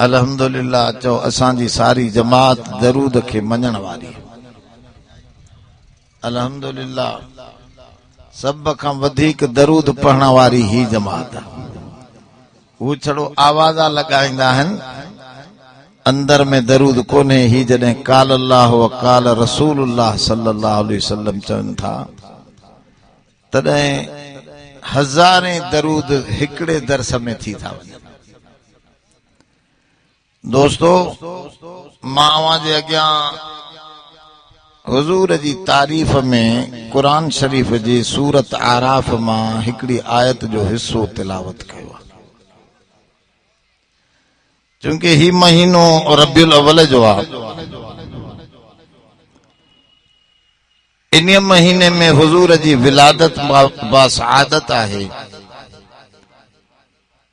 अल्हम्दुलिल्लाह चो असांजी सारी जमात दरूद के मञण वारी। अल्हम्दुलिल्लाह सब खां वधीक दरूद पढ़ण वारी ही जमात। वो छड़ो आवाजा लगाईंदा आहिनि, अंदर में दरूद कोने। ही जॾहिं काल अल्लाह व काल रसूलुल्लाह सल्लल्लाहु अलैहि वसल्लम चवनि था, तॾहिं हज़ारें दरूद हिकिड़े दरस में थी था वञनि। दोस्तो, मां अवां जे अॻियां हुजूर जी तारीफ़ में कुरान शरीफ़ जी सूरत आराफ मां हिकिड़ी आयत जो हिस्सो तिलावत कयो आहे। चूंकि ही महीनो रबियुल अव्वल जो आहे, इन महीने में हुजूर जी विलादत बासआदत आहे।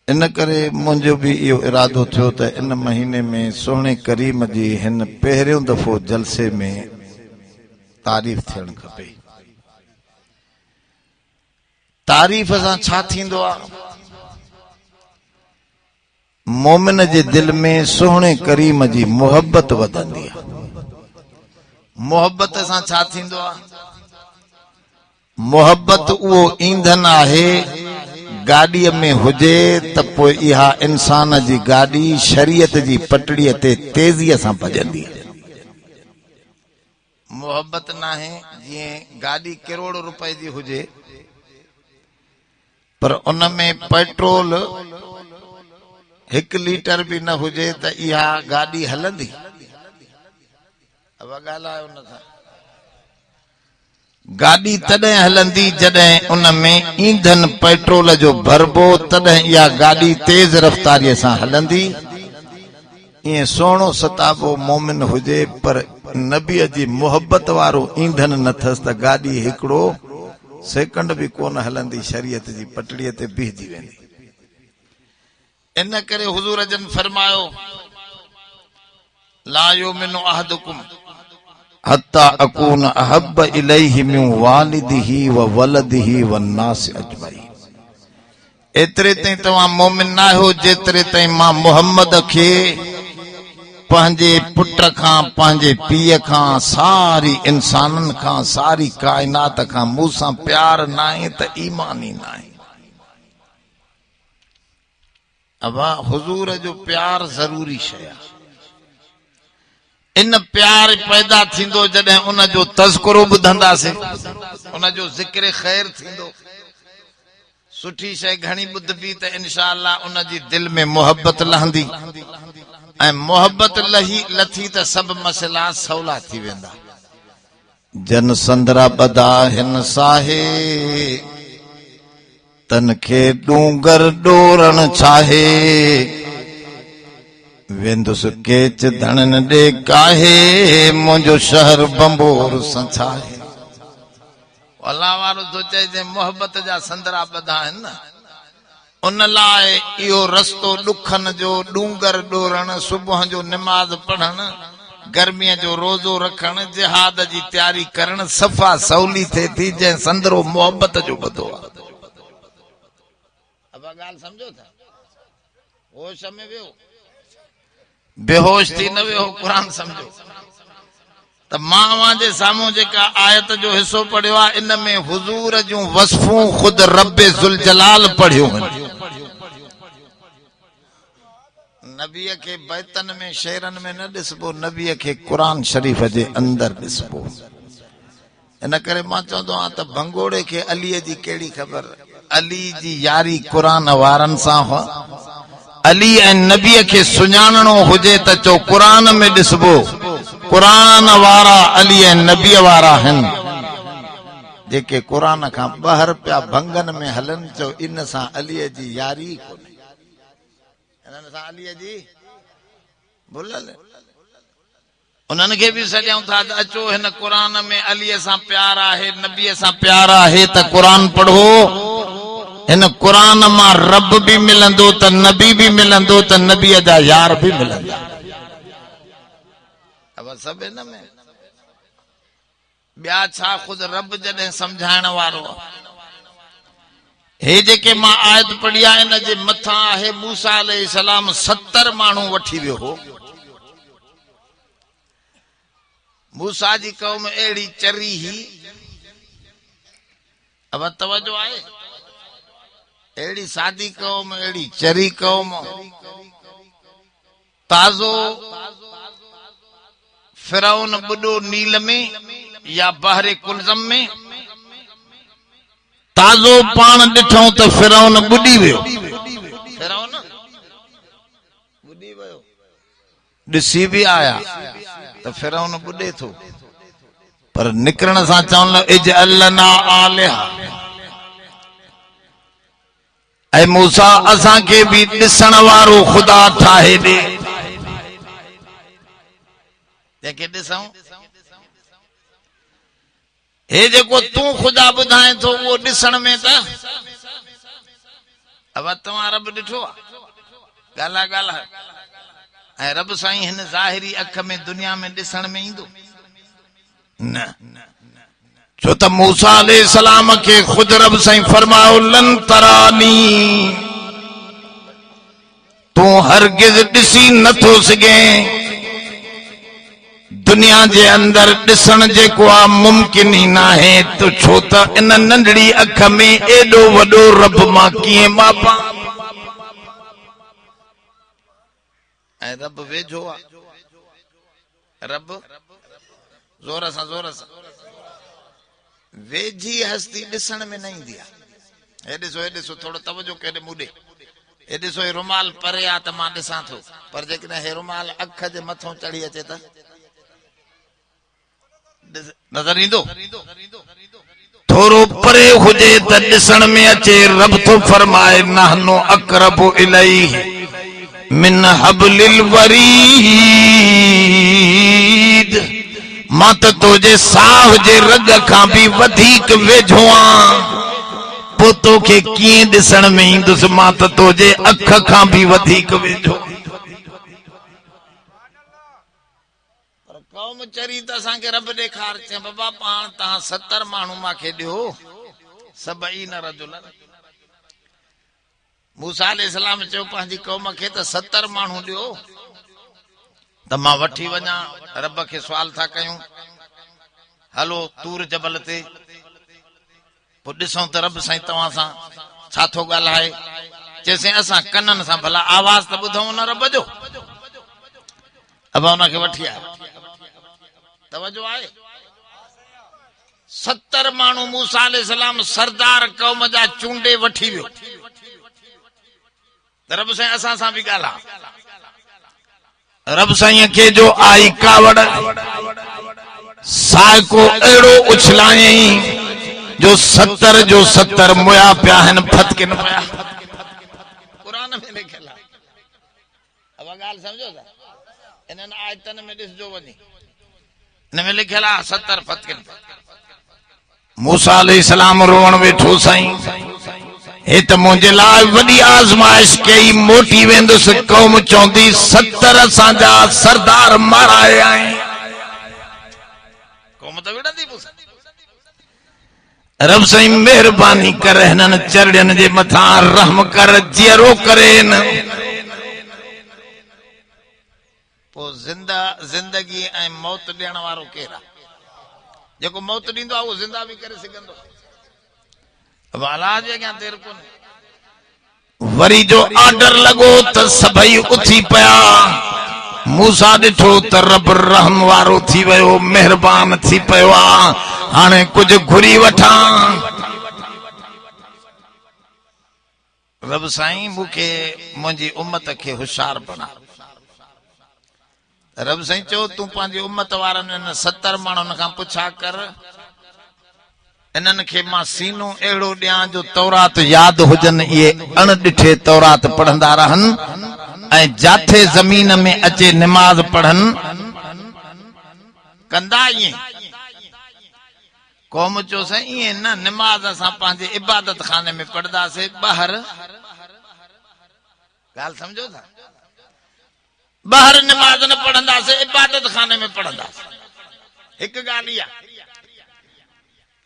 इन करे मुंहिंजो भी इहो इरादो थियो त इन महीने में सोहणे करीम जी हिन पहिरियों दफ़ो जलसे में तारीफ़ थियण खपे। तारीफ़ सां छा थींदो आहे? मोमिन जे दिल में सोहणे करीम जी मोहब्बत वधंदी आहे। मोहब्बत सां छा थींदो आहे? मोहब्बत उहो ईंधन आहे, गाॾीअ में हुजे त पोइ इहा इंसान जी गाॾी शरीयत जी पटड़ीअ ते तेज़ीअ सां भॼंदी। मोहब्बत नाहे जीअं गाॾी करोड़ रुपए जी हुजे पर उन में पेट्रोल 1 लीटर भी न हुजे त इहा गाॾी हलंदी? अब ॻाल्हायो नथा। गाड़ी तॾहिं हलंदी जॾहिं उन में ईंधन पेट्रोल जो भरबो, तॾहिं इहा गाड़ी तेज रफ्तारीअ सां हलंदी। ईअं सोणो सताबो मोमिन हुजे पर नबीअ जी मोहब्बत वारो ईंधन न अथसि त गाड़ी हिकिड़ो सेकंड भी कोन हलंदी, शरीयत जी पटड़ीअ ते बीहजी वेंदी। इन करे हुजूर जन फरमायो, ला युमिनु अहदुकुम हत्ता अकून अहब्ब इलैहि मिन वालिदिही व वलदिही व नास अजमईन। एतिरे ताईं तव्हां मोमिन न आहियो जेतिरे ताईं मां मोहम्मद खे पंहिंजे पुट खां, पंहिंजे पीउ खां, सारी इंसाननि खां, सारी काइनात खां मूंसां प्यार न आहे त ईमान ई न आहे। अब हुजूर जो प्यार ज़रूरी शइ आहे। इन प्यार पैदा थींदो जॾहिं उन जो तज़किरो ॿुधंदासीं, उन जो ज़िक्र ख़ैर थींदो, सुठी शइ घणी ॿुधबी त इंशाअल्लाह उन जी दिल में मोहब्बत लहंदी, ऐं मोहब्बत लथी त सभु मसइला सवला थी वेंदा। जन संदरा बदा हिन साहे तन खे डूंगर डोरण चाहे, वेंदुस केच धणन डे काहे, मुंहिंजो शहर बंबोर संछाहे। अल्लाह वारो तो चए जे मोहब्बत जा संदरा बधा आहिनि न, उन लाइ इहो रस्तो ॾुखन जो, डूंगर डोरण, सुबुह जो निमाज़ पढ़ण, गर्मीअ जो रोज़ो रखण, जिहाद जी तैयारी करण सफ़ा सवली थिए थी जंहिं संदरो मोहब्बत जो ॿधो आहे। अब ॻाल्हि सम्झो था? होश में वियो, बेहोश थी न वियो, क़ुरान सम्झो त मां अवां जे साम्हूं जेका आयत जो हिस्सो पढ़ियो आहे, इन में हुजूर जूं वस्फूं ख़ुद रब्बे ज़ुल जलाल पढ़ियो आहिनि। नबीअ खे बैतन में शेरन में न ॾिसबो, नबीअ खे क़ुरान शरीफ़ जे अंदर ॾिसबो। इन करे मां चवंदो आहियां त भंगोड़े खे अलीअ जी कहिड़ी ख़बर? अली जी यारी क़ुरान वारनि सां हो। अली ऐं नबीअ खे सुञाणणो हुजे त चो क़ुरान में ॾिसबो। क़ुरान वारा अली ऐं नबीअ वारा आहिनि। जेके क़ुरान खां ॿाहिरि पिया भंगन में हलन, चो इन सां अलीअ जी यारी कोन्हे, इन्हनि सां अलीअ जी भुलल। उन्हनि खे बि सॾियूं था त अचो हिन क़ुरान में अलीअ सां प्यार आहे, नबीअ सां प्यार आहे त क़ुरान पढ़ो। हिन क़ुरान मां रब भी मिलंदो त नबी भी मिलंदो त नबीअ जा यार भी मिलंदा। अब सब इन में ॿिया छा, ख़ुद रब जॾहिं समझाइण वारो हे जेके मां आयत पढ़ी आहे इन जे मथा आहे मूसा अलैहिस्सलाम 70 माण्हू वठी वियो हो। मूसा जी कौम अहिड़ी चरी ही, अब तवज्जो आहे, अहिड़ी सादी कौम, अहिड़ी चरी कौम, ताज़ो फिरौन बुॾो नील में या बहरे कुलज़म में, ताज़ो पान ॾिठो त फिरौन ॿुॾी वियो, फिरौन ॿुॾी वियो। ॾिसी बि आया त फिरौन ॿुॾे थो, पर निकिरण सां चवण इजअल लना आलिहा, ऐं मूसा असांखे बि ॾिसण वारो ख़ुदा ठाहे ॾे, जंहिंखे ॾिसूं। हे जेको तूं ख़ुदा ॿुधाए थो उहो ॾिसण में त अब तव्हां रब ॾिठो आहे, ॻाल्हा ॻाल्हा, ऐं रब साईं हिन ज़ाहिरी अख में दुनिया में ॾिसण में ईंदो न। छो त मूसा अलैहिस्सलाम खे ख़ुद रब साईं फरमायो लन तरानी, तूं हरगिज़ ॾिसी नथो सघे। दुनिया जे अंदर ॾिसण जेको आहे मुमकिन ई न आहे, तो छो त इन नंढड़ी अख में एॾो वॾो रब मां कीअं मापा, ऐं रब वेझो आहे। रब ज़ोर सां वेझी हस्ती ॾिसण में न ईंदी आहे। हे ॾिसो थोरो तवजो केॾे मुॾे, हे ॾिसो हे रुमाल परे आहे त मां ॾिसां थो, पर जेकॾहिं हे रुमाल अख जे मथां चढ़ी अचे त नज़र ईंदो, थोरो परे हुजे त ॾिसण में अचे। रब तो फरमाए नहनु अक़रबु इलैहि मिन हब्लिल वरीद, मां त तोजे साह जे रग खां बि वधीक वेझो आं, पोइ तोखे कीअं ॾिसण में ईंदुसि, मां त तोजे अख खां बि वधीक वेझो। कौम चरी त असांखे रब ॾेखार, चए बाबा पाण तव्हां 70 माण्हू मूंखे ॾियो, सबईन रजुलन। मूसा अलैहिस्सलाम चयो पंहिंजी कौम खे त 70 माण्हू ॾियो त मां वठी वञा। रब खे सुवाल था कयूं, हलो तूर जबल ते, पोइ ॾिसूं त रब साईं तव्हां सां छा थो ॻाल्हाए। चएसि असां कननि सां भला आवाज़ त ॿुधूं न रब जो। अब हुनखे वठी आया, तवज्जो आहे। 70 माण्हू मूसा अलैहिस्सलाम सरदार कौम जा चूंडे वठी वियो, रब साईं असां सां बि ॻाल्हा। रब साईं खे जो आई कावड़, साइको अहिड़ो उछलायईं जो 70 जो 70 मुया पिया आहिनि, फतकिन पिया। क़ुरान में लिखियल आहे, अब ॻाल्हि सम्झो था, इन्हनि आयतनि में ॾिसजो वञी, इन में लिखियल आहे 70 फतकिन। मूसा अलैहिस्सलाम रोवण वेठो, साईं हे त मुंहिंजे लाइ वॾी आज़माइश कई, मोटी वेंदुसि, कौम चवंदी 70 असांजा सरदार माराए आए, कौम त विढ़ंदी। रब साईं महिरबानी कर, हिननि चरड़ियुनि जे मथां रहम कर, जीअरो करे न। पोइ ज़िंदगी ऐं मौत ॾियण वारो केरु आहे? जेको मौत ॾींदो आहे उहो ज़िंदा बि करे सघंदो। अब अलाह जे अॻियां देर कोन्हे। वरी जो ऑर्डर लॻो त सभई उथी पिया। मूसा ॾिठो त रब रहम वारो थी वियो, महिरबान थी पियो आहे, हाणे कुछ घुरी वठां। रब साईं मूंखे मुंहिंजी उम्मत खे होशियार बना। रब साईं चयो तूं पंहिंजी उम्मत वारनि 70 माण्हुनि खां पुछा कर, इन्हनि खे मां सीनो अहिड़ो ॾियां जो तौरात यादि हुजनि, इहे अणॾिठे तौरात पढ़ंदा रहनि ऐं जाथे ज़मीन में अचे निमाज़ पढ़नि कंदा। ईअं कौम चयो साईं ईअं न, निमाज़ असां पंहिंजे इबादत खाने में पढ़ंदासीं, ॿाहिरि ॻाल्हि सम्झो था, ॿाहिरि निमाज़ न पढ़ंदासीं, इबादत खाने में पढ़ंदासीं। हिकु ॻाल्हि इहा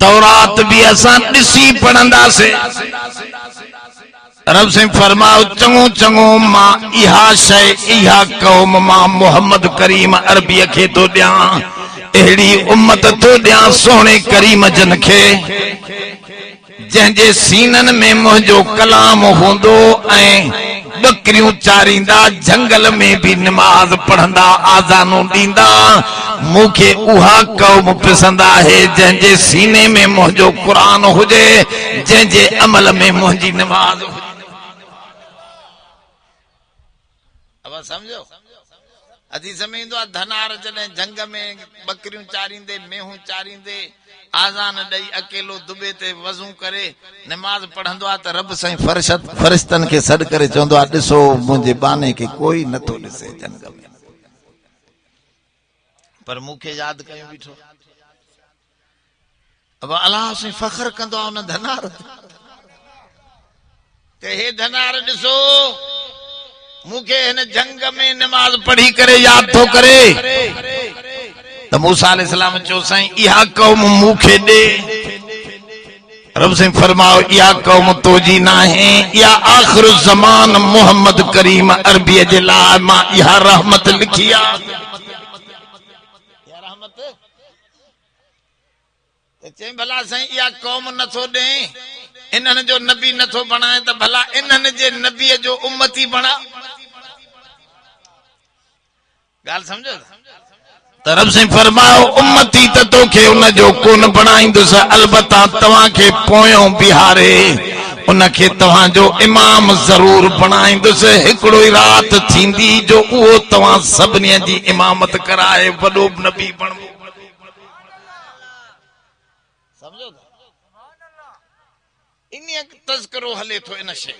त तौरात भी असां ॾिसी पढ़ंदा से। रब से फरमाओ चङो चङो मां इहा शइ इहा क़ौम मां मोहम्मद करीम अरबीअ खे तो ॾियां, अहिड़ी उम्मत तो ॾियां सोने करीम जन खे जंहिंजे सीननि में मुंहिंजो कलाम हूंदो ऐं बकरियूं चारींदा, जंगल में भी नमाज पढ़ंदा, आज़ानूं ॾींदा। मूंखे उहा क़ौम पसंद आहे जंहिंजे सीने में मुंहिंजो क़ुरान हुजे, जंहिंजे अमल में मुंहिंजी नमाज हुजे। अब समझो हदीस में ईंदो आहे धनार जॾहिं जंग में बकरियूं चारींदे, मेहूं चारींदे, आज़ान ॾेई अकेलो दुबे ते वज़ू करे नमाज पढ़ंदो आहे त रब साईं फरिश्तनि खे सॾु करे चवंदो आहे ॾिसो मुंहिंजे बाने खे कोई नथो ॾिसे जंग में, पर मूंखे यादि कयो बीठो। अब अलाह साईं फ़ख्र कंदो आहे उन धनार ते, हे धनार ॾिसो मूंखे हिन जंग में नमाज पढ़ी करे याद थो करे। त मूसा अलैहिस्सलाम चयो साईं इहा क़ौम मूंखे ॾे। रब से फरमाओ इहा क़ौम तोजी न आहे, इहा आख़िर ज़मान मोहम्मद करीम अरबीअ जे लाइ मां इहा रहमत लिखी आहे। चई भला साईं इहा क़ौम नथो ॾे, इन्हनि जो नबी नथो बणाए त भला इन्हनि जे नबीअ जो उम्मती बणा। ॻाल्हि सम्झो त रब से फरमायो उम्मती त तोखे उन जो कोन बणाईंदुसि, अलबत्ता तव्हांखे पोयों बिहारे उनखे तव्हांजो इमाम ज़रूर बणाईंदुसि। हिकिड़ो ई राति थींदी जो उहो तव्हां सभिनी जी इमामत कराए वॾो नबी बणबो। समझो इन तज़किरो हले थो इन शइ।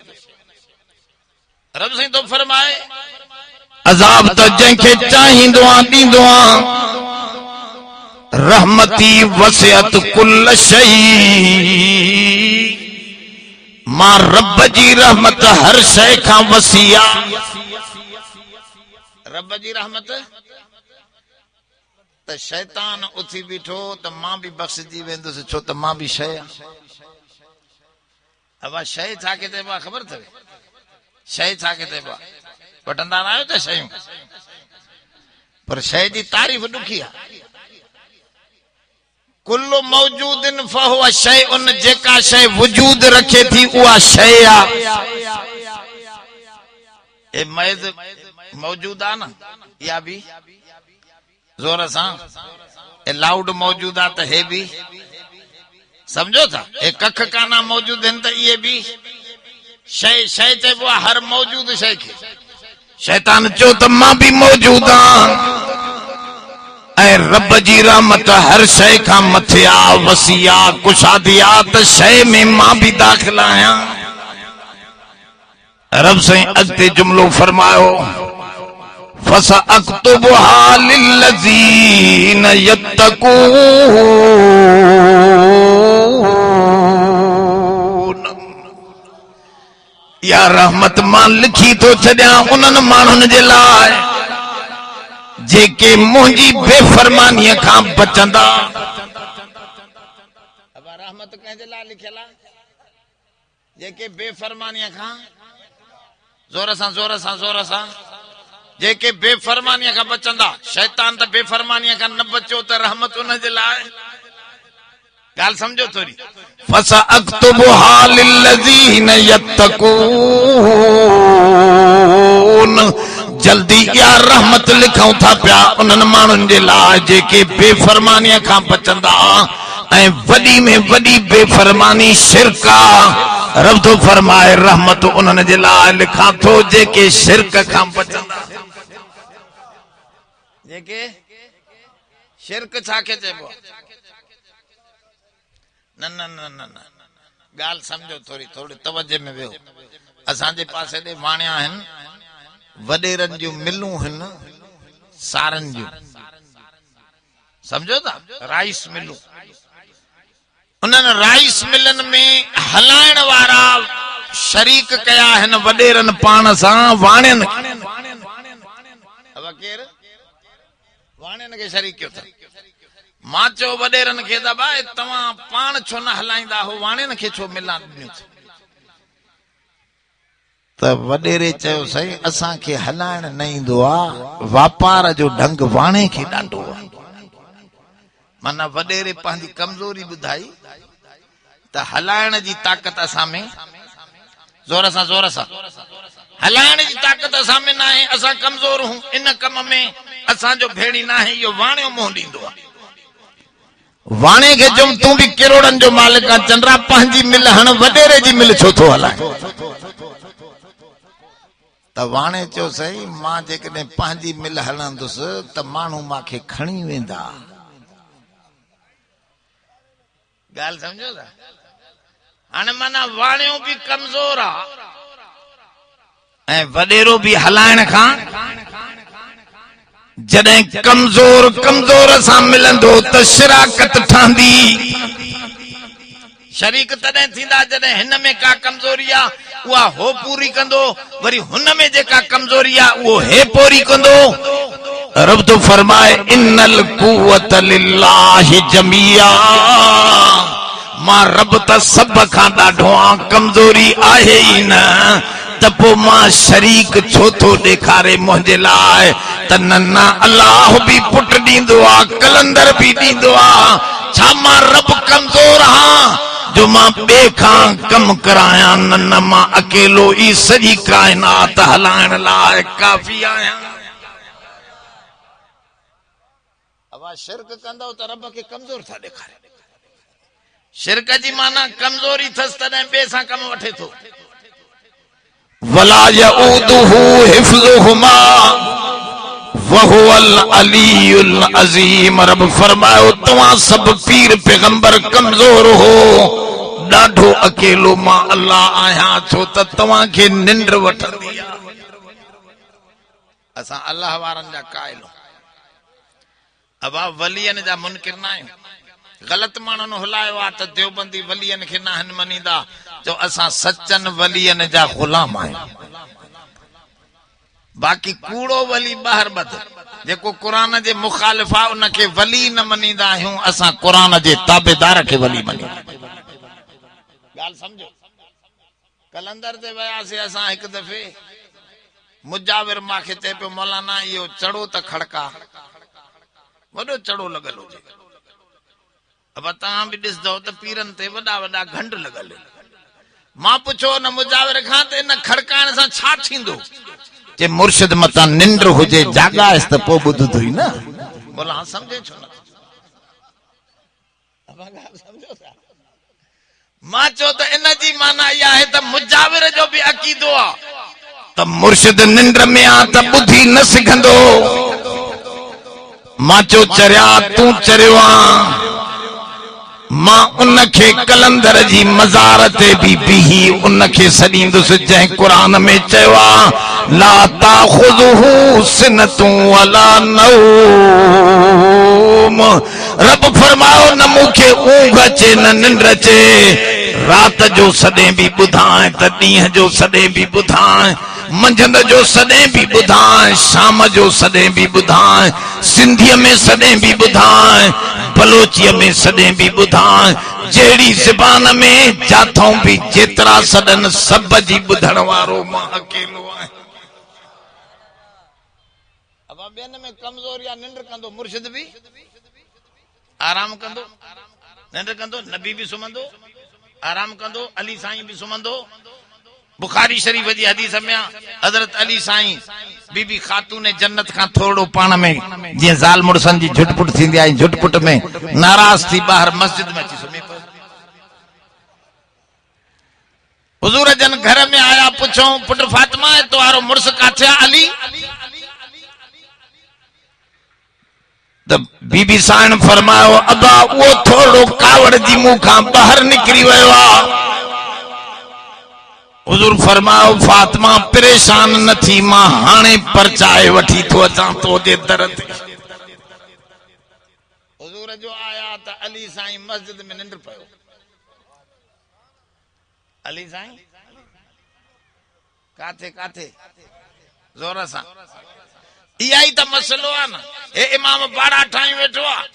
रब साईं तो फरमाए अज़ाब त जंहिंखे चाहींदो आ ॾींदो आ, रहमती वसियत कुल शइ, मां रब जी रहमत हर शइ खां वसी आ। रब जी रहमत त शैतान उथी बीठो त मां भी बख़्शजी वेंदुसि, छो त मां भी शइ आ। अब शइ छा के चइबो आहे ख़बर अथव? शइ छा के चइबो आहे? वठंदा न आहियो त शयूं, पर शइ जी तारीफ़ ॾुखी आहे। कुल्लु मौजूदिन फहुव शैउन, जेका शइ वजूद रखे थी उहा शइ आहे। ए मैज़ मौजूद आहे न, इहा भी जोर सां, ए लाउड मौजूद आहे त हे भी समझो था, ए कख काना मौजूद आहिनि त इहे भी शइ। शइ चइबो आहे हर मौजूद शइ खे। शैतान चयो त मां भी मौजूद आहियां ऐं रब जी रहमत हर शइ खां मथे आ, वसी आ, कुशादी आ, त शइ में मां भी दाख़िल आहियां। रब साईं अॻिते जुमिलो फरमायो फसअक्तुबुहा लिल्लज़ीन यत्तक़ून, या रहमत मां लिखी तो छॾियां उन्हनि माण्हुनि जे लाइ जेके मुंहिंजी बेफ़रमानीअ खां बचंदा। अब रहमत कंहिंजे लाइ लिखियल आहे? जेके बेफ़रमानीअ खां, ज़ोर सां ज़ोर सां ज़ोर सां, जेके बेफ़रमानीअ खां बचंदा। शैतान त बेफ़रमानीअ खां न बचियो त रहमत उन जे लाइ। ॻाल्हि समझो थोरी। फसअक्तुबुहा लिल्लज़ीन यत्तक़ून, जल्दी इहा रहमत लिखूं था पिया उन्हनि माण्हुनि जे लाइ जेके बेफ़रमानीअ खां बचंदा ऐं वॾी में वॾी बेफ़रमानी शिरक आहे। रब तो फरमाए रहमत उन्हनि जे लाइ लिखां थो जेके शिरक खां बचंदा। जेके शिरक छा खे चइबो? न न न न न, ॻाल्हि समझो थोरी, थोरी तवज्जो में वियो। असांजे पासे ॾे वाणिया आहिनि, वॾेरनि जूं मिलूं आहिनि, सारनि जूं, समझो था, राइस मिलूं। उन्हनि राइस मिलनि में हलाइण वारा शरीक कया आहिनि वॾेरनि पाण सां वाणियनि। अब केरु? वाणियनि खे शरीक कयो था। मां चयो वॾेरनि खे दबा तव्हां पाण छो न हलाईंदा हो वाणियुनि खे छो मिलां ॾिनियूं त वॾेरे चयो साईं असांखे हलाइण न ईंदो आहे वापार जो ढंग वाणे खे ॾाढो आहे माना वॾेरे पंहिंजी कमज़ोरी ॿुधाई त हलाइण जी ताक़त असां में ज़ोर सां हलाइण जी ताक़त असां में न आहे असां कमज़ोर हूं इन कम में असांजो भेड़ी न आहे इहो वाणियो मुंहुं ॾींदो आहे वाणे खे चुम तूं बि किरोड़नि जो मालिक आहे चंद्रा पंहिंजी मिल हण वॾेरे जी मिल छो थो हलाए त वाणे चयो सही मां जेकॾहिं पंहिंजी मिल हलंदुसि त माण्हू मूंखे खणी वेंदा ॻाल्हि सम्झो था हाणे माना वाणियो बि कमज़ोर आहे ऐं वॾेरो बि हलाइण खां जॾहिं कमज़ोर सां मिलंदो त शराकत ठहंदी शरीक तॾहिं थींदा जॾहिं हिन में का कमज़ोरी आहे उहा हो पूरी कंदो वरी हुन में जेका कमज़ोरी आहे उहो हे पूरी कंदो रब तो फरमाए इन्नल कुव्वत लिल्लाहि जमिया मां रब त सभ खां ॾाढो कमज़ोरी आहे ई न त पोइ मां शरीक छो थो ॾेखारे मुंहिंजे लाइ त न अलाह बि पुट ॾींदो आहे कलंदर बि ॾींदो आहे छा मां रब कमज़ोर आहियां जो मां ॿिए खां कम करायां न मां अकेलो ई सॼी काइनात हलाइण लाइ काफ़ी आहियां शिरक कंदो त रब खे कमज़ोर था ॾेखारे शिरक जी माना कमज़ोरी अथसि तॾहिं ॿिए सां कम वठे थो वला यऊदुहु हिफ्ज़ुहुमा वहुवल अलीयुल अज़ीम रब फरमायो तव्हां सब पीर पैगंबर कमज़ोर हो ॾाढो अकेलो मां अल्लाह आहियां छो त तव्हां खे निंड वठंदी आहे असां अल्लाह वारनि जा कायल अब वलियन जा मुनकिर न आहियूं गलत माण्हुनि हुलायो आहे त देवबंदी वलियन खे न मञींदा जो असां सचन वलियन जा गुलाम आहियूं बाक़ी कूड़ो वली ॿाहिरि ॿध जेको क़ुरान जे मुखालिफ़ आहे उनखे वली न मञींदा आहियूं असां क़ुरान जे ताबेदार खे वली मञींदा ॻाल्हि सम्झो कलंदर ते वियासीं असां हिकु दफ़े मुजाविर मूंखे चए पियो मौलाना इहो चढ़ो त खड़का वॾो चढ़ो लॻल हुजे अब तव्हां बि ॾिसंदो त पीरनि ते वॾा वॾा घंड लॻल मां पुछो न मुजाविर खां त इन खड़काइण सां छा थींदो जे मुर्शिद मतां निंड हुजे जाॻाइसि त पोइ ॿुधंदो ई न बोला हाँ सम्झे छो न मां चयो त इन जी माना इहा आहे त मुजाविर जो बि अक़ीदो आहे त मुर्शिद निंड में आहे त ॿुधी न सघंदो मां चयो चरिया तूं चरियो आहे मां उनखे कलंदर जी मज़ार ते बि बीही उनखे सॾींदुसि जंहिं क़ुरान में चयो आहे ला ताख़ुज़ुहु सिनतु वला नौम रब फरमायो न मूंखे ऊंघ अचे न निंड अचे रात जो सॾे बि ॿुधाए त ॾींहं जो सॾे बि ॿुधाए मंझंदि जो सॾे बि ॿुधाए शाम जो सॾे बि ॿुधाए सिंधीअ में सॾे बि ॿुधाए बलोचीअ में सॾे बि ॿुधाए जहिड़ी ज़बान में जाथों बि जेतिरा सॾनि सभ जी ॿुधण वारो मां अकेलो आहियां अब ॿियनि में कमज़ोरी आहे निंड कंदो मुर्शिद बि आराम कंदो निंड कंदो नबी बि सुम्हंदो आराम कंदो अली साईं बि सुम्हंदो बुखारी शरीफ जी हदीस में हज़रत अली साईं बीबी खातून जन्नत खां थोड़ो पाण में जीअं ज़ाल मुड़सन जी झुटपुट थींदी आहे झुटपुट में नाराज़ थी ॿाहिरि मस्जिद में अची सुम्ही पियो हुजूर जन घर में आया पुछो पुट फातिमा तुम्हारो मुड़स काथे अली त बीबी साईं फरमायो अबा वो थोड़ो कावड़ जी मुंह खां ॿाहिरि निकिरी वियो आहे हुजूर फरमायो फातिमा परेशान न थी मां हाणे परचाए वठी थो अचां तो जे दर ते हुजूर जो आया त अली साईं मस्जिद में निंड पियो अली साईं काथे काथे ज़ोर सां इहा ई त मसलो आहे न हे इमाम बाड़ा ठाही वेठो आहे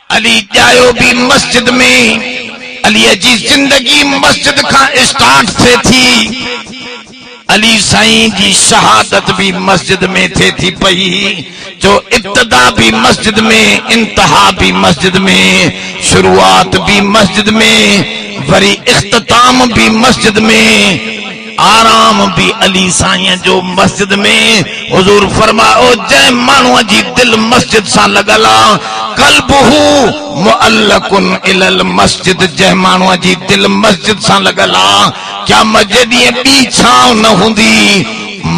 अली जायो भी मस्जिद में, अली जी जिंदगी मस्जिद का स्टार्ट थे थी, अली साईं जी शहादत भी मस्जिद में थी पई, जो इब्तदा भी मस्जिद में, इंतहा भी मस्जिद में, शुरुआत भी मस्जिद में, वरी इख्तिताम भी मस्जिद में, आराम भी अली साईं जो मस्जिद में। हुजूर फरमाओ जै मानू जी दिल मस्जिद सा लगला, कल्बहू मुअल्लकुन इलल मस्जिद, जै मानू जी दिल मस्जिद सा लगला, क्या मस्जिद बी छाव न हुंदी,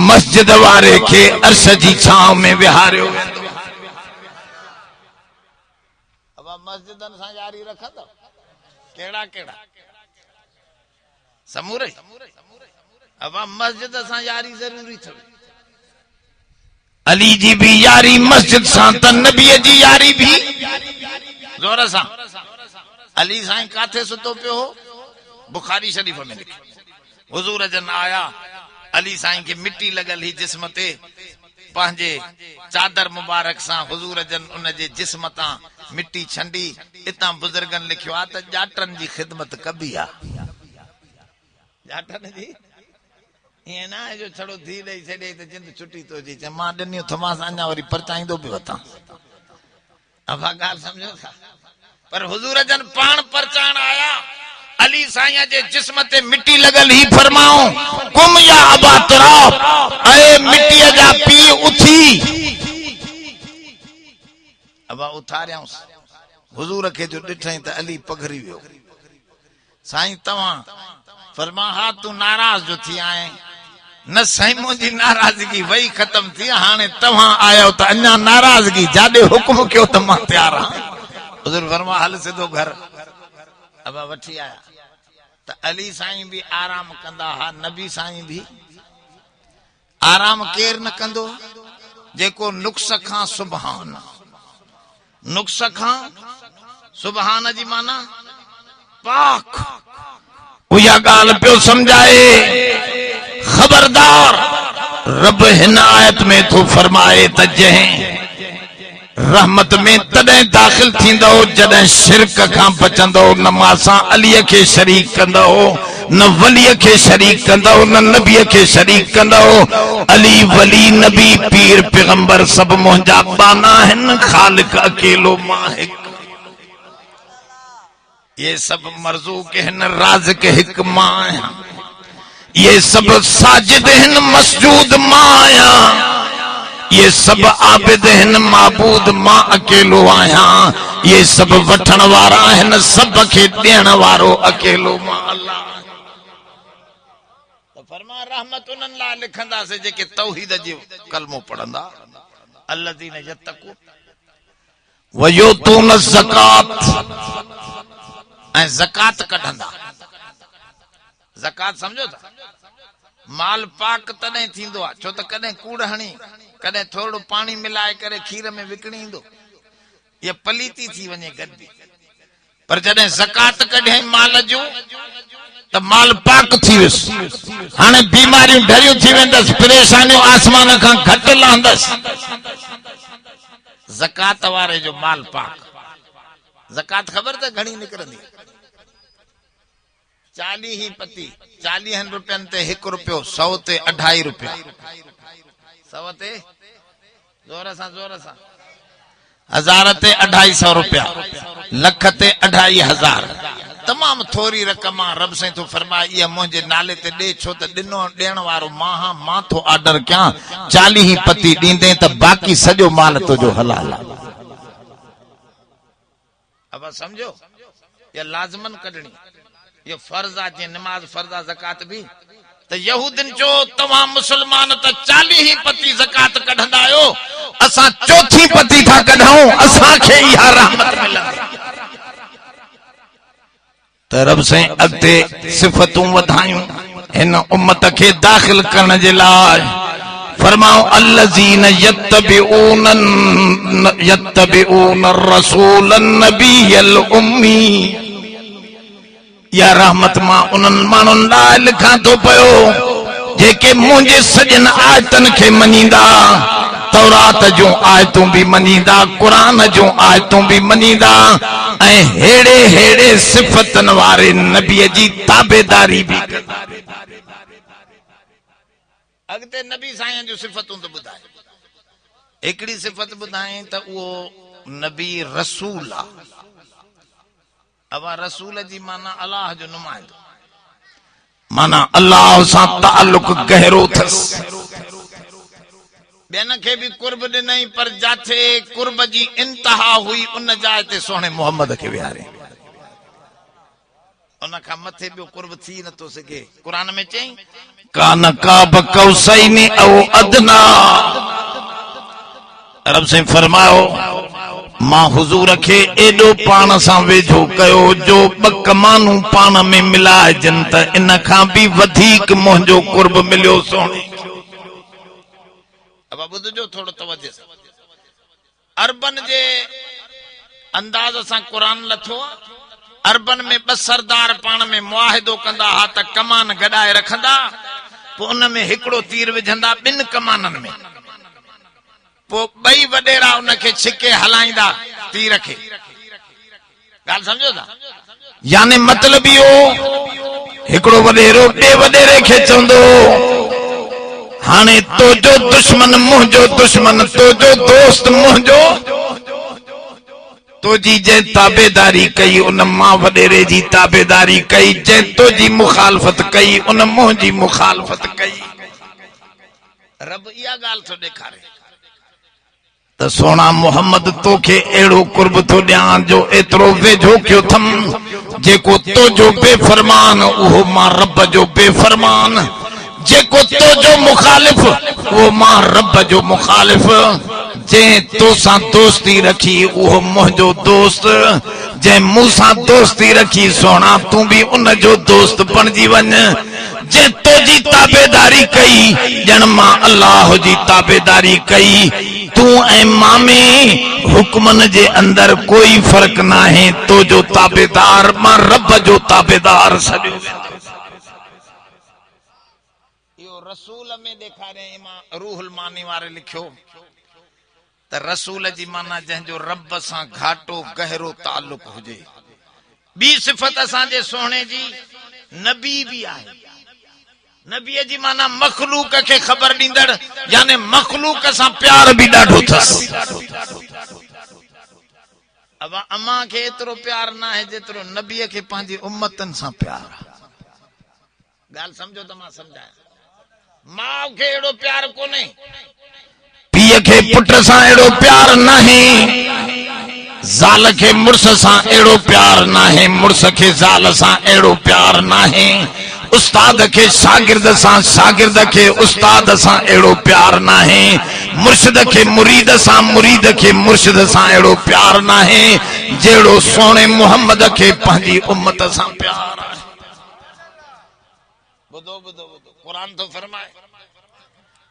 मस्जिद वारे के अर्श जी छाव में विहारियो। अब मस्जिदन सा यारी रखंदो केड़ा केड़ा समूरे, अब मस्जिद सा यारी जरूरी थी। अली जी भी यारी मस्जिद सा, त नबी जी यारी भी जोर सा। अली साईं काथे सुतो पियो हो, बुखारी शरीफ में लिखे, हुजूर जन आया, अली साईं के मिट्टी लगल ही जिस्म ते, पंहिंजे चादर मुबारक सा हुजूर जन उन जे जिस्म ता मिट्टी छंडी। इतां बुजुर्गन लिखियो आ त जाटन जी खिदमत कबी आ, जाटन जी ये ना जो छड़ो धी दई छड़े त जिंद छुट्टी तो जी मां दनियो थमास अञा वरी परचाईंदो भी वता। अब गाल समझो था, पर हुजूर जन पान परचाण आया, अली साईं जे जिस्म ते मिट्टी लगल ही फरमाओ, कुम या अबा तुराब, ए मिट्टी जा पी उथी। अब उथारियां हुजूर के जो डिठई त अली पघरी वियो। साईं तवा फरमा हा तू नाराज जो थी आए, न साईं मुझी नाराजगी वही खत्म थी, हाने तवा आयो त अन्या नाराजगी, जादे हुक्म क्यों त मां तैयार हां। हुजूर फरमा हल सिधो घर। अब वठी आया त अली साईं भी आराम कंदा हा, नबी साईं भी आराम केर न कंदो, जेको नुक्स खां सुभान, नुक्स खां सुभान जी माना पाक। उया गाल पियो समझाए, खबरदार रब हिन आयत में तो फरमाए त जंहिं रहमत में तॾहिं दाखिल थींदो जॾहिं शिरक खां बचंदो, न मासां अलीअ खे शरीक कंदो, न वलीअ खे शरीक कंदो, न नबीअ खे शरीक कंदो। अली वली नबी पीर पैगंबर सब मुंहिंजा बाना आहिनि, खालिक अकेलो मां हिकु। ये सब मर्ज़ूक हिन, राज़िक हिकु मां आहियां, ये सब साजिद हिन, मसजूद मां आहियां, ये सब आबिद हिन, माबूद मां अकेलो आहियां, ये सब वठण वारा हिन, सब खे ॾियण वारो अकेलो मां अल्लाह। तो फरमा रहमत उन्हनि लाइ लिखंदासीं जेके तौहीद जो कलमो पढ़ंदा, अल्लज़ीन यत्तक़ून व युतून ज़कात, ऐं ज़कात कढंदा। ज़कात समझो था, माल पाक तॾहिं थींदो आहे, छो त कॾहिं कूड़ हणी, कॾहिं थोरो पाणी मिलाए करे खीर में विकिणी ईंदो, ये पलीती थी वञे गॾिजी। पर जॾहिं ज़कात कढियई माल जो त माल पाक थी वियुसि। हाणे बीमारियूं ढरियूं थी वेंदसि, परेशानियूं आसमान खां घटि लहंदसि। ज़कात वारे जो माल पाक। ज़कात ख़बर त घणी निकिरंदी, 40 ही पती, 40 रुपयनि ते 1 रुपयो, 100 ते 2.5 रुपया, 100 ते जोर सां 1000 ते 250 रुपया, लख ते 2500, तमाम थोरी रक़म आहे। रब साईं तो फरमाए ये मुंहिंजे नाले ते ॾे, छो त ॾिनो ॾियण वारो मां, मां थो ऑर्डर कयां। 40 ही पती ॾींदे त बाक़ी सॼो माल तुंहिंजो हलाल आहे। अब समझो, ये लाज़मन कढणी, ये फर्ज आहे, जीअं नमाज फर्ज आहे, ज़कात भी। त यहूदिन जो तव्हां मुसलमान त 40 ही पती ज़कात कढंदा आहियो, असां 4थी पती था कढूं, असांखे इहा रहमत मिलंदी। त रब साईं अॻिते सिफ़तूं वधायूं हिन उम्मत खे दाख़िल करण जे लाइ। फरमाओ अल्लज़ीन यत्तबिऊन रसूलन नबियल उम्मी, या रहमत मां उन्हनि माण्हुनि लाइ लिखां थो पियो जेके मुंहिंजे सॼनि आयतनि खे मञींदा, तौरात जो आयतों भी मनीदा कुरान जो आयतों भी मनीदा ऐं हेड़े हेड़े सिफतन वारे नबी जी ताबेदारी भी अगते नबी साईं जो सिफतों तो बुधाए एकड़ी सिफत बुधाए त वो नबी रसूल आ अब रसूल जी माना अल्लाह जो नुमाइंदो माना अल्लाह सां ताल्लुक गहरो थस बेन के भी कुर्ब नहीं पर जाथे कुर्ब जी इंतहा हुई उन जाए ते सोने मोहम्मद के विहारे उन का मथे बियो कुर्ब थी न तो सके कुरान में चई कान काब कौसैनी औ अदना रब से फरमायो मां हुजूर के एडो पान सां वेझो कयो जो ब कमानू पान में मिलाए जन त इन खां भी वधीक मोहजो कुर्ब मिलियो सोने अब बुध जो थोड़ो तवज्जो अरबन जे अंदाज सां कुरान लथो अरबन में ब सरदार पान में मुआहिदो कंदा हा त कमान गडाए रखंदा पो उन में हिकड़ो तीर विझंदा बिन कमानन में पो बई वडेरा उनके छिके हलाइंदा तीर के गाल समझो था यानी मतलब यो हिकड़ो वडेरो बे वडेरे के चंदो हाने तो जो दुश्मन मुंजो दुश्मन तो जो दोस्त मुंजो तो जी जे ताबेदारी कई उन मां वडेरे जी ताबेदारी कई जे तो जी मुखालफत कई उन मुंजी मुखालफत कई रब या गाल तो देखारे त सोना मोहम्मद तोखे एड़ो कुर्ब तो ध्यान जो एतरो वेझो क्यों थम जेको तो जो बेफरमान वो मां रब जो बेफरमान जेको तो जो मुखालिफ वो मां रब जो मुखालिफ जे तो सा दोस्ती रखी वो मुझो दोस्त जे मूसा दोस्ती रखी सोना तू भी उन जो दोस्त बनजी वन जे तो जी ताबेदारी कई जन मां अल्लाह जी ताबेदारी कई तू ऐ मामे हुक्मन जे अंदर कोई फर्क ना है तो जो ताबेदार मां रब जो ताबेदार सजो यो रसूल में देखा रहे इमा रूहुल मानी वारे लिखियो त रसूल जी माना जंहिंजो रब सां घाटो गहरो ताल्लुक हुजे बी सिफत असां जे सोने जी नबी भी आहे नबी जी माना मखलूक के खबर दींदड़ यानी मखलूक सां प्यार भी डाढो थस अब अम्मा के एतरो प्यार ना है जेतरो नबी के पांजी उम्मतन सां प्यार गाल समझो त मां समझाया मां के एड़ो प्यार कोने पिए के पुट सां एड़ो प्यार नहीं जाल के मुर्स सां एड़ो प्यार नहीं मुर्स के जाल सां एड़ो प्यार नहीं उस्ताद के शागिर्द सां शागिर्द के उस्ताद सां एड़ो प्यार नहीं मुर्शिद के मुरीद सां मुरीद के मुर्शिद सां एड़ो प्यार नहीं जेड़ो सोने मोहम्मद के पंजी उम्मत सां प्यार है बुधो बुधो बुधो कुरान तो फरमाए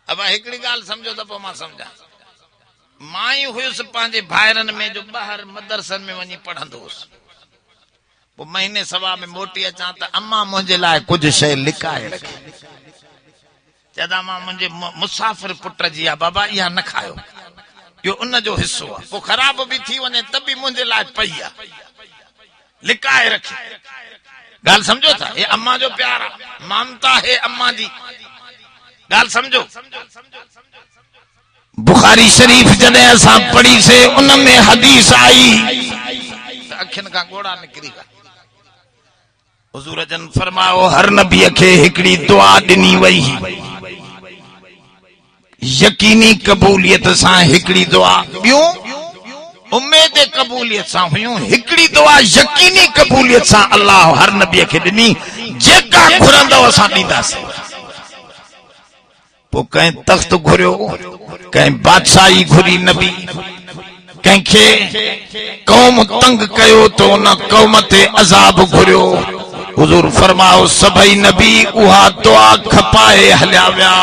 अब एकड़ी गाल समझो त पो मां समझा माई हुयुस पांजे भाइरन में जो बाहर मदरसन में वनी पढ़ंदोस वो महीने सवा में मोटी अचा त अम्मा मुझे लाए कुछ शय लिकाए रखे जदा मां मुझे मुसाफिर पुट जी आ बाबा या न खायो यो उन जो हिस्सो आ को खराब भी थी वने तब भी मुझे लाए पई आ लिकाए रखे गाल समझो था ये अम्मा जो प्यार ममता है अम्मा जी गाल समझो बुखारी शरीफ जने असा पढ़ी से उनमें हदीस आई अखिन का गोड़ा निकरी हुजूर जन फरमाओ हर नबी के हिकड़ी दुआ दिनी वई यकीनी कबूलियत सां हिकड़ी दुआ बियो उम्मीद कबूलियत सां हुयूं हिकड़ी दुआ यकीनी कबूलियत सां अल्लाह हर नबी के दिनी जेका घुरंदो असा दींदासीं पो कहीं तख्त घुरियो कहीं बादशाही घुरी नबी कंखे कौम तंग कयो तो न कौम ते अजाब घुरियो हुजूर फरमाओ सभई नबी उहा दुआ खपाए हलिया विया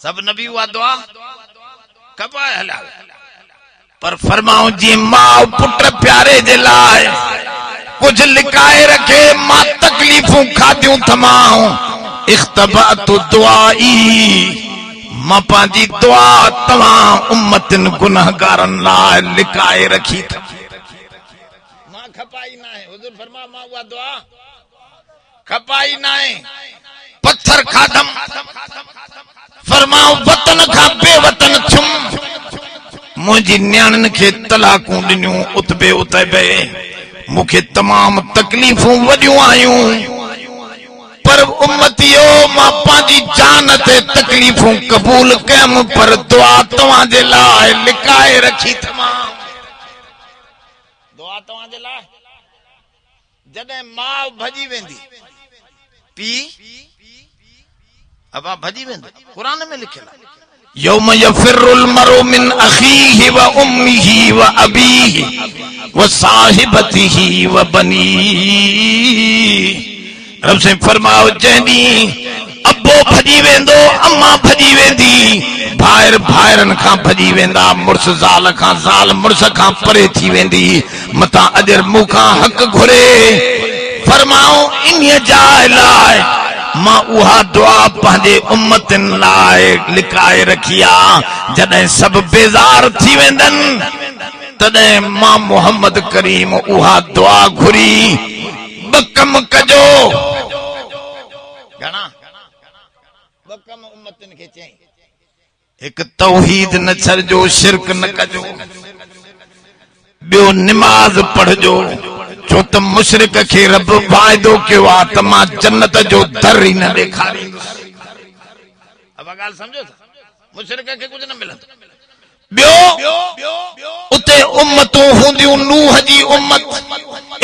सब नबी उहा दुआ खपाए हलिया पर फरमाओ जी मां पुट प्यारे जे लाए कुछ लिकाए रखे मां तकलीफूं खादियूं तमाम इख्तबातु दुआई मां पंहिंजी दुआ तव्हां उम्मतन गुनाहगारन लाइ लिकाए रखी था मां खपाई ना है हुजूर फरमा मां उहा दुआ खपाई ना है पत्थर खादम फरमाओ वतन खां बेवतन छुम मुझी न्याणन के तलाकूं दिनियूं उतबे उतबे मुखे तमाम तकलीफूं वडियूं आयूं पर उम्मतियो मां पांजी जान ते तकलीफूं कबूल कयम पर दुआ तव्हां जे लाइ लिकाए रखी तमाम दुआ तव्हां जे लाइ जॾहिं मां भॼी वेंदी पी अबा भॼी वेंदो कुरान में लिखियल आहे यौम यफिरुल मरउ मिन अखीहि व उम्मिहि व अबीहि व साहिबतिहि व बनीहि रब से फरमाओ जंहिं अब्बो भॼी वेंदो अम्मा भॼी वेंदी भाइर भाइरन खां भॼी वेंदा मुड़स ज़ाल खां ज़ाल मुड़स खां परे थी वेंदी मतां अजर मूंखां हक़ घुरे फरमाओ इन्हीअ जाइ लाइ मां उहा दुआ पंहिंजे उम्मतन लाइ लिकाए रखी आहे जॾहिं सभु बेज़ार थी वेंदनि तॾहिं मां मोहम्मद करीम उहा दुआ घुरी ॿ कम कजो घणा ॿ कम उम्मतन खे चई हिकु तौहीद न छॾिजो शिरक न कजो ॿियो निमाज़ पढ़जो छो त मुशरिक खे रब वाइदो कयो आहे त मां जन्नत जो दर ई न ॾेखारींदुसि अब ॻाल्हि सम्झो था मुशरिक खे कुझु न मिलंदो ॿियो उते उम्मतूं हूंदियूं नूह जी उम्मत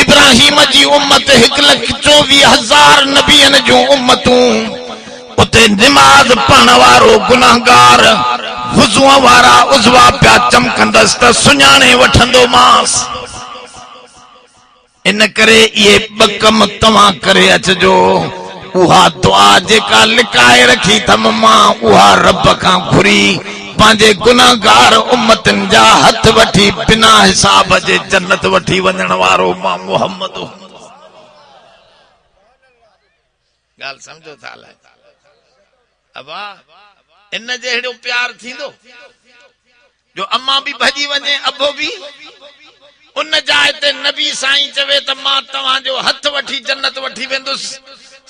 इब्राहिम जी उम्मत 1,24,000 नबियन जूं उम्मतूं उते निमाज़ पढ़ण वारो गुनाहगार वुज़ूअ वारा उज़वा पिया चमकंदसि त सुञाणे वठंदो मांस इन करे ये ॿ कम तव्हां करे अचजो उहा दुआ जेका लिकाए रखी थम मां उहा रब खां घुरी पंहिंजे गुनाहगार उम्मतन जा हथ वठी बिना हिसाब जे जन्नत वठी वञण वारो मां मोहम्मद ॻाल्हि सम्झो था अबा इन जहिड़ो प्यार थींदो जो अम्मा भी भॼी वञे अबो भी उन जाइ ते नबी साईं चवे त मां तव्हांजो हथ वठी जन्नत वठी वेंदुसि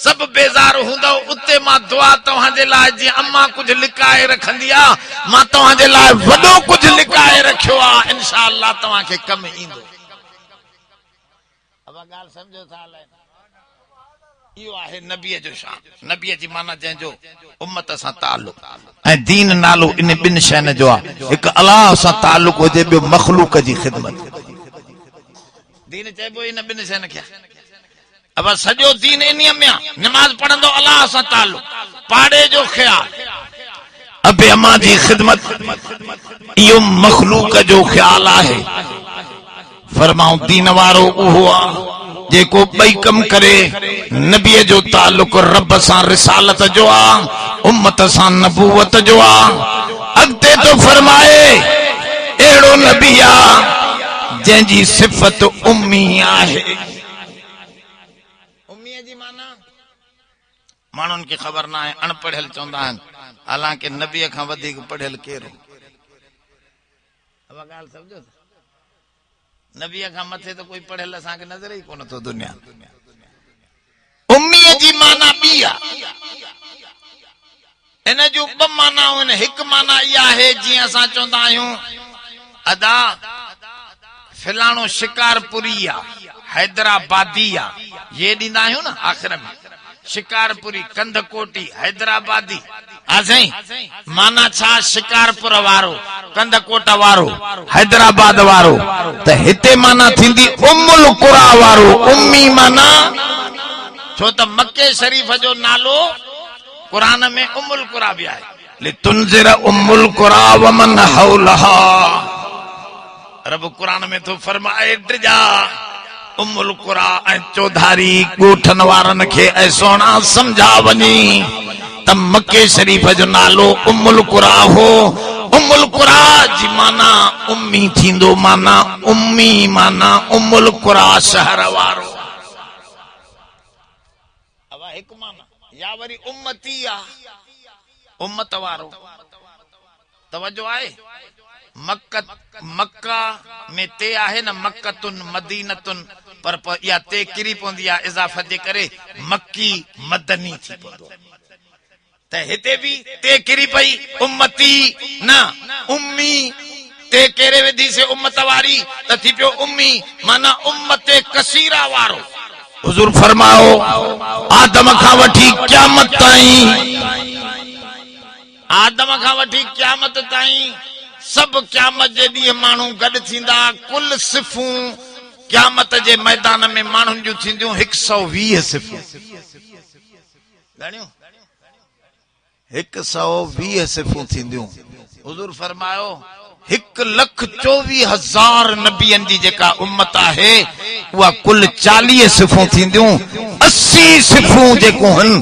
सब बेज़ार हूंदो उते मां दुआ तव्हां जे लाइ जीअं अम्मा कुझु लिकाए रखंदी आहे मां तव्हां जे लाइ वॾो कुझु लिकाए रखियो आहे इंशाअल्लाह तव्हांखे कम ईंदो अब ॻाल्हि सम्झो था इहो आहे नबीअ जो शान नबीअ जी माना जंहिंजो उम्मत सां ताल्लुक ऐं दीन नालो इन ॿिनि शयुनि जो आहे हिकु अलाह सां ताल्लुक हुजे ॿियो मखलूक जी ख़िदमत दीन चइबो इन ॿिनि शयुनि खे अब सॼो दीन इन्हीअ में आहे नमाज़ पढ़ंदो अलाह सां ताल्लुक पाड़े जो ख्याल अबे अम्मा जी ख़िदमत इहो मखलूक जो ख्याल आहे फरमाऊं दीन वारो उहो आहे जेको ॿई कम करे नबीअ जो ताल्लुक रब सां रिसालत जो आहे उम्मत सां नबूवत जो आहे अॻिते तो फरमाए अहिड़ो नबी आहे जंहिंजी सिफ़त उम्मी आहे उम्मीअ जी माना माण्हुनि खे ख़बर न आहे अणपढ़ियल चवंदा आहिनि हालांकि नबीअ खां वधीक पढ़ियल केरु अब ॻाल्हि सम्झो नबीअ खां मथे तो कोई पढ़ियल असांखे नज़र ई कोन थो दुनिया उम्मीअ जी माना ॿी आहे इन जूं ॿ मानाऊं आहिनि हिकु माना इहा आहे जीअं असां चवंदा आहियूं अदा फिलाणो शिकारपुरी आहे हैदराबादी आहे ये ॾींदा आहियूं न आख़िर में शिकारपुरी कंदकोटी हैदराबादी आजई माना छा शिकारपुर वारो कंदकोट वारो हैदराबाद वारो त हिते माना थींदी उम्मुल कुरा वारो उम्मी माना छो त मक्के शरीफ जो नालो कुरान में उम्मुल कुरा भी आहे लितुनज़िर उम्मुल कुरा वमन हौलहा रब कुरान में तो फरमाए ड्रिजा उम्मुल कुरा ऐं चौधारी ॻोठन वारन खे ऐं सोना समझा वञी त मक्के शरीफ जो नालो उम्मुल कुरा हो उम्मुल कुरा जी माना उम्मी थींदो माना उम्मी माना उम्मुल कुरा शहर वारो अब हिकु माना या वरी उम्मती आहे उम्मत वारो तवज्जो आहे मक्का में ते आहे न मक्कतुन मदीनतुन पर या ते किरी पवंदी आहे इजाफत जे करे मक्की मदनी थी पवंदो त हिते भी ते किरी पई उम्मती न उम्मी ते केरे विधि से उम्मत वारी त थी पियो उम्मी माना उम्मत कसीरा वारो हुजूर फरमाओ आदम खां वठी क़यामत ताईं आदम खां वठी क़यामत ताईं सब क़यामत जे ॾींहुं माण्हू गॾु थींदा कुल सिफ़ूं क़यामत जे मैदान में माण्हुनि जूं थींदियूं 120 सिफ़ूं घणियूं 120 सिफ़ूं थींदियूं हुजूर फरमायो 1,24,000 नबियनि जी जेका उम्मत आहे उहा कुल 40 सिफ़ूं थींदियूं 80 सिफ़ूं जेको आहिनि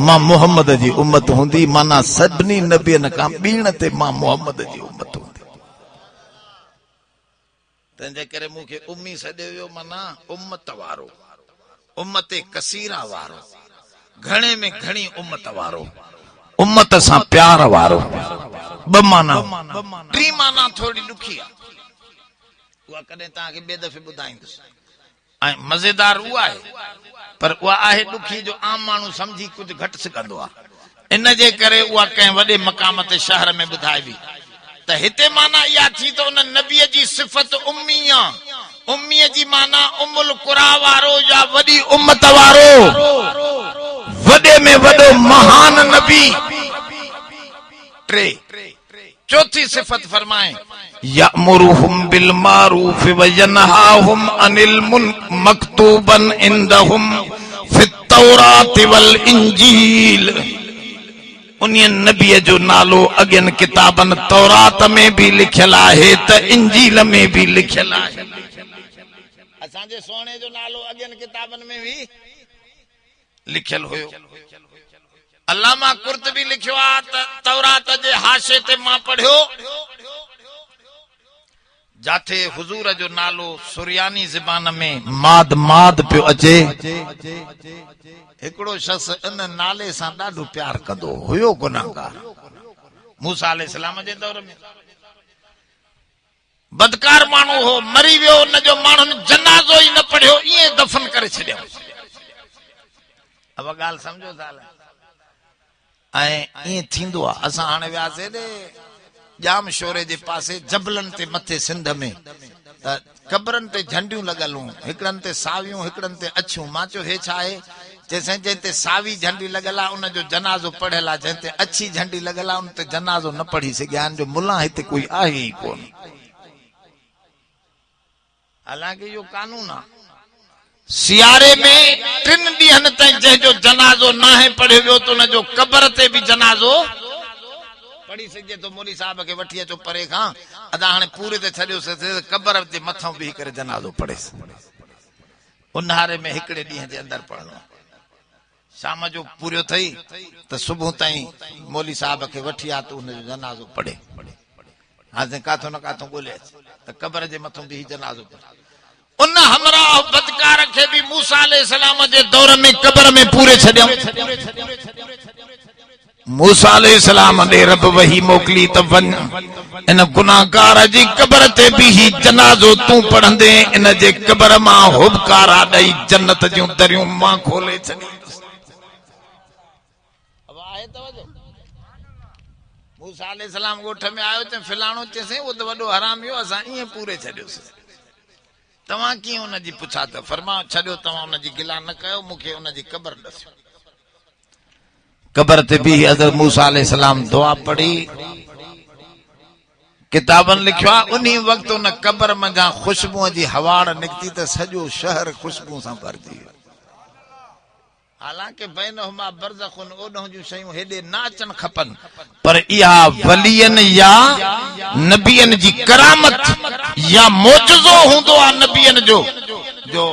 मां मोहम्मद जी उम्मत हूंदी माना सभिनी नबियनि खां ॿीण ते मां मोहम्मद जी उम्मत हूंदी तंहिंजे करे मूंखे उम्मी सॾियो वियो माना उम्मत वारो उम्मत कसीरा वारो घणे में घणी उम्मत वारो उम्मत सां प्यार वारो ॿ माना टी माना थोड़ी ॾुखी आहे उहा कॾहिं तव्हांखे ॿिए दफ़े ॿुधाईंदुसि ऐं मज़ेदार उहा आहे पर उहा आहे ॾुखी जो आम माण्हू सम्झी कुझु घटि सघंदो आहे इन जे करे उहा कंहिं वॾे मक़ाम ते शहर में ॿुधाइबी त हिते माना इहा थी त उन नबीअ जी सिफ़त उम्मी आहे उम्मीअ जी माना उम्मुल कुरा वारो या वॾी उम्मत वारो वॾे में वॾो महान नबी टे चौथी सिफ़त फरमाए यअमुरुहुम बिल मारूफ व यनहाहुम अनिल मक्तूबन इंदहुम फित तौरात वल इंजील उन्हीअ नबीअ जो नालो अॻियनि किताबनि तौरात में भी लिखियल आहे त इंजील में भी लिखियल आहे असांजे सोने जो नालो अॻियनि किताबनि में भी लिखियल हुयो अल्लामा कुर्तबी लिखियो आहे त तौरात जे हाशे ते मां पढ़ियो जाथे हुजूर जो नालो सुरियानी ज़बान में माद माद पियो अचे हिकिड़ो शख्स इन नाले सां ॾाढो प्यार कंदो हुयो गुनाहगार मूसा अलैहिस्सलाम जे दौर में बदकार माण्हू हो मरी वियो उन जो माण्हुनि जनाज़ो ई न पढ़ियो ईअं दफ़न करे छॾियो अब ॻाल्हि सम्झो था ऐं ईअं थींदो आहे असां हाणे वियासीं ॾे जाम शोरे जे पासे जबलनि ते मथे सिंध में त कब्रनि ते झंडियूं लॻल हूं हिकिड़नि ते सावियूं हिकिड़नि ते अछियूं मां चयो हे छा आहे जंहिंसां जंहिं सावी झंडी लॻल आहे उनजो जनाज़ो पढ़ियल आहे जंहिं ते अछी झंडी लॻल आहे उन ते जनाज़ो न पढ़ी सघिया आहिनि जो मुल्ला हिते कोई आहे ई कोन हालांकि इहो कानून आहे सियारे में 3 ॾींहंनि ताईं जंहिंजो जनाज़ो न आहे पढ़ियो वियो त उनजो क़बर ते बि जनाज़ो पढ़ी सघे तो मौली साहब के वठी अचो परे खां अदा हाणे पूरे ते छॾियोसीं क़बर जे मथां बीही करे जनाज़ो पढ़ेसि उन्हारे में हिकिड़े ॾींहं जे अंदरि पढ़णो शाम जो पूरो थई त सुबुह ताईं मौली साहब के वठी आ तो उनजो जनाज़ो पढ़े हाणे काथों न काथों ॻोल्हे त क़बर जे मथां बीही जनाज़ो पढ़े उन हमरा बदकार के भी मूसा अलैहिस्सलाम जे दौर में क़बर में पूरे छॾियऊं मूसा अलैहिस्सलाम ने रब वही मोकली त वन इन गुनाहगार जी क़बर ते भी जनाज़ो तू पढ़ंदे इन जे क़बर मां हुबकारा ॾई जन्नत जूं दरियूं मां खोले छॾी अब आहे तवजो मूसा अलैहिस्सलाम ॻोठ में आयो त फिलाणो चेसे वो त वॾो हरामियो असां ईअं पूरे छॾियोसीं तव्हां कीअं उन जी पुछा त फरमाओ छॾियो तव्हां उन जी गिला न कयो मूंखे उन जी क़बर ॾसियो क़बर ते भी हज़रत मूसा अलैहिस्सलाम दुआ पढ़ी किताबन लिखियो आहे उन वक्त उन क़बर मंझां खुशबू जी हवाड़ निकती त सॼो शहर खुशबू सां भरजी वियो हालांकि बैनहुमा बरज़खुन ओॾों जूं शयूं हेॾे न अचनि खपनि पर इहा वलियन या नबियन जी करामत या मोजज़ो हूंदो आहे नबियन जो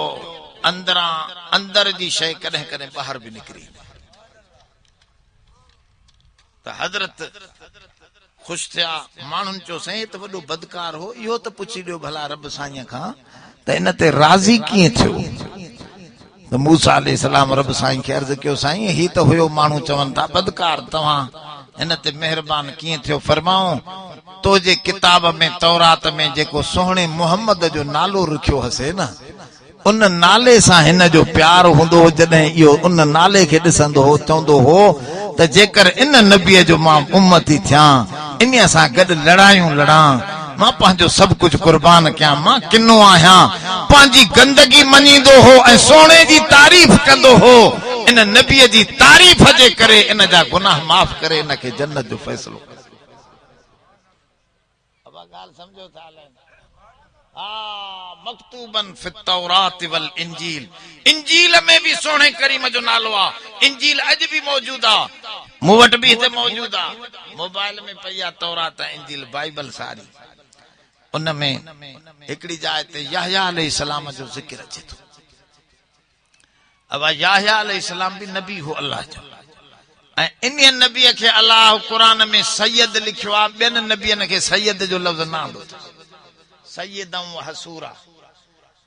अंदरां अंदर जी शइ कॾहिं कॾहिं ॿाहिरि बि निकिरी त हज़रत खुश थिया माण्हुनि चयो साईं त वॾो बदकार हो इहो त पुछी ॾियो भला रब साईं खां त इन ते राज़ी कीअं थियो त मूसा अलैहिस्सलाम रब साईं खे अर्ज़ कयो साईं ही त हुयो माण्हू चवनि था बदकार तव्हां हिन ते महिरबान कीअं थियो फरमाओ तो जे किताब में तौरात में जेको सोहणे मोहम्मद जो नालो रखियो हसे न उन नाले सां हिन जो प्यार हुंदो जॾहिं इहो उन नाले खे ॾिसंदो हो चवंदो हो त जेकर इन नबीअ जो मां उम्मती थियां इन सां गॾु लड़ायूं लड़ां मां पंहिंजो सभु कुझु कुर्बान कयां मां किनो आहियां पंहिंजी गंदगी मञींदो हो ऐं सोने जी तारीफ़ कंदो हो इन नबीअ जी तारीफ़ जे करे इन जा गुनाह माफ़ करे इन खे जन्नत जो फ़ैसिलो करे। अब ॻाल्हि सम्झो था मक्तूबन फि तौरात वल इंजील इंजील में भी सोने करीम जो नालो आ इंजील अज भी मौजूद आ मूं वटि भी हिते मौजूद आ मोबाइल में पई आ तौरात इंजील बाइबल सारी उन में हिकड़ी जाइ ते याहया अलैहिस्सलाम जो जिक्र अचे थो। अब याहया अलैहिस्सलाम भी नबी हो अल्लाह जो ऐं इन नबीअ खे अल्लाह कुरान में सैयद लिखियो आ ॿियनि नबियनि खे सैयद जो लफ़्ज़ न आंदो सैयदम व हसूरा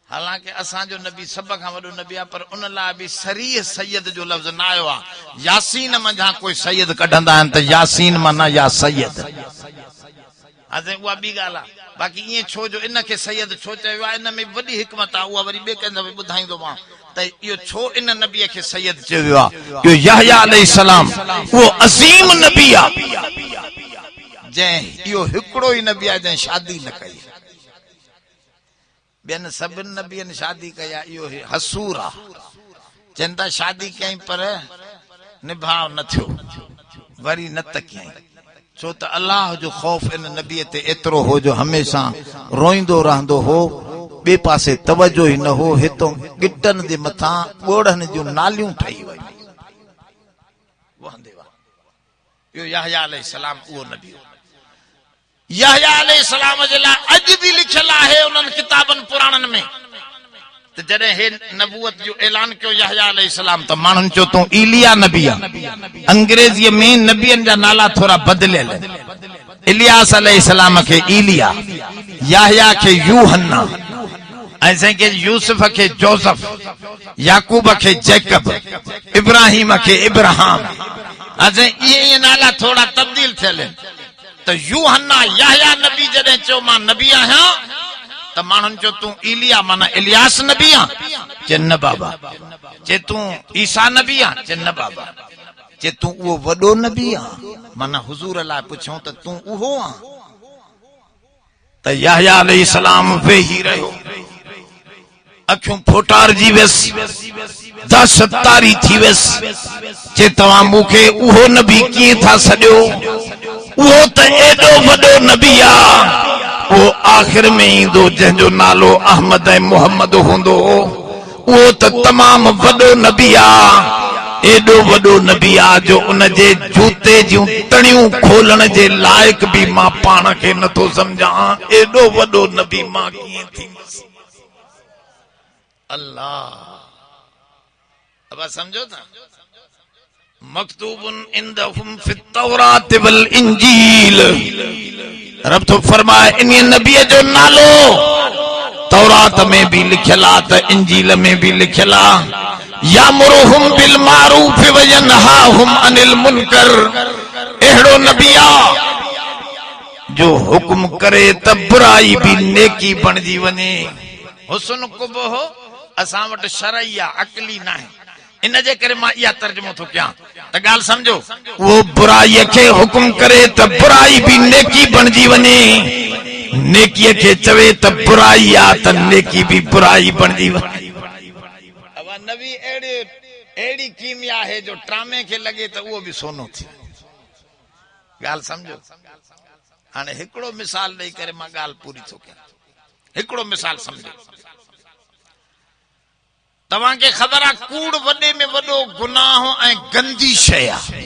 हालांकि असांजो नबी सब खां वॾो नबी आहे पर उन लाइ बि सरीह सैयद जो लफ़्ज़ न आयो आहे यासीन मंझां कोई सैयद कढंदा आहिनि त यासीन माना या सैयद असां उहा ॿी ॻाल्हि आहे बाक़ी ईअं छो जो इन खे सैयद छो चयो आहे इन में वॾी हिकमत आहे उहा वरी ॿिए कंहिं दफ़े ॿुधाईंदोमांव त इहो छो इन नबीअ खे सैयद चयो आहे जो याहया अलैहिस्सलाम उहो अज़ीम नबी आहे जंहिं इहो हिकिड़ो ई नबी आहे जंहिं शादी न कई ॿियनि सभिनि नबियनि शादी कई आहे इहो हसूर आहे चवनि था शादी कई पर निभाव न थियो वरी न तकियई छो त अल्लाह जो ख़ौफ़ इन नबीअ ते एतिरो हो जो हमेशा रोईंदो रहंदो हो ॿिए पासे तवजो ई न हो हितों गिटनि जे मथां ॻोड़नि जूं नालियूं ठही वयूं इहो याहया अलैहिस्सलाम उहो नबी हो याहया अलैहिस्सलाम जे लाइ अॼु बि लिखियल आहे उन्हनि किताबनि पुराणनि में त जॾहिं हे नबूवत जो ऐलान कयो याहया अलैहिस्सलाम त माण्हुनि चयो तूं ईलिया नबी आहे अंग्रेज़ीअ में नबियनि जा नाला थोरा बदिलियल इलियास अलैहिस्सलाम खे ईलिया याहया खे यूहन्ना ऐं जंहिंखे यूसुफ खे जोसेफ याकूब खे जैकब इब्राहिम खे इब्राहिम असां इहे नाला थोरा तब्दील थियल आहिनि त यूहन्ना याहया नबी जॾहिं चयो मां नबी आहियां त माण्हुनि चयो तूं ईलिया माना इलियास नबी आहे चए न बाबा चए तूं ईसा नबी आहे चए न बाबा चए तूं उहो वॾो नबी आहे माना हुज़ूर लाइ पुछऊं त तूं उहो आहे त याहया अलैहिस्सलाम वेही रहियो अखियूं फोटारजी वियसि दहशत तारी थी वियसि चए तव्हां मूंखे उहो नबी कीअं था सॾियो उहो त एॾो वॾो नबी आहे उहो आख़िर में ईंदो जंहिंजो नालो अहमद ऐं मोहम्मद हूंदो उहो त तमामु वॾो नबी आहे एॾो वॾो नबी आहे जो उन जे जूते जूं तणियूं खोलण जे लाइक़ बि मां पाण खे नथो सम्झां एॾो वॾो नबी मां कीअं थींदुसि अल्लाह अब समझो था मक्तूबुन इंदहुम फि तौरात वल इंजील रब तो फरमाए इन नबी जो नालो तौरात में भी लिखियल आहे त इंजील में भी लिखियल आहे यामुरुहुम बिल मारूफ व यनहाहुम अनिल मुनकर एड़ो नबी आहे जो हुक्म करे त बुराई भी नेकी बणजी वञे हुस्न कुबह असां वटि शरई आहे अकली न आहे इन जे करे मां इहा तर्जुमो थो कयां त ॻाल्हि सम्झो उहो बुराईअ खे हुकुम करे त बुराई भी नेकी बणजी वञे नेकीअ खे चवे त बुराई आहे त नेकी भी बुराई बणजी वञे अब नबी अहिड़ी कीमिया आहे जो ट्रामे खे लॻे त उहो बि सोनो थी ॻाल्हि सम्झो हाणे हिकिड़ो मिसाल ॾेई करे मां ॻाल्हि पूरी थो कयां हिकिड़ो मिसाल सम्झो तव्हांखे ख़बर आहे कूड़ वॾे में वॾो गुनाह ऐं गंदी शइ आहे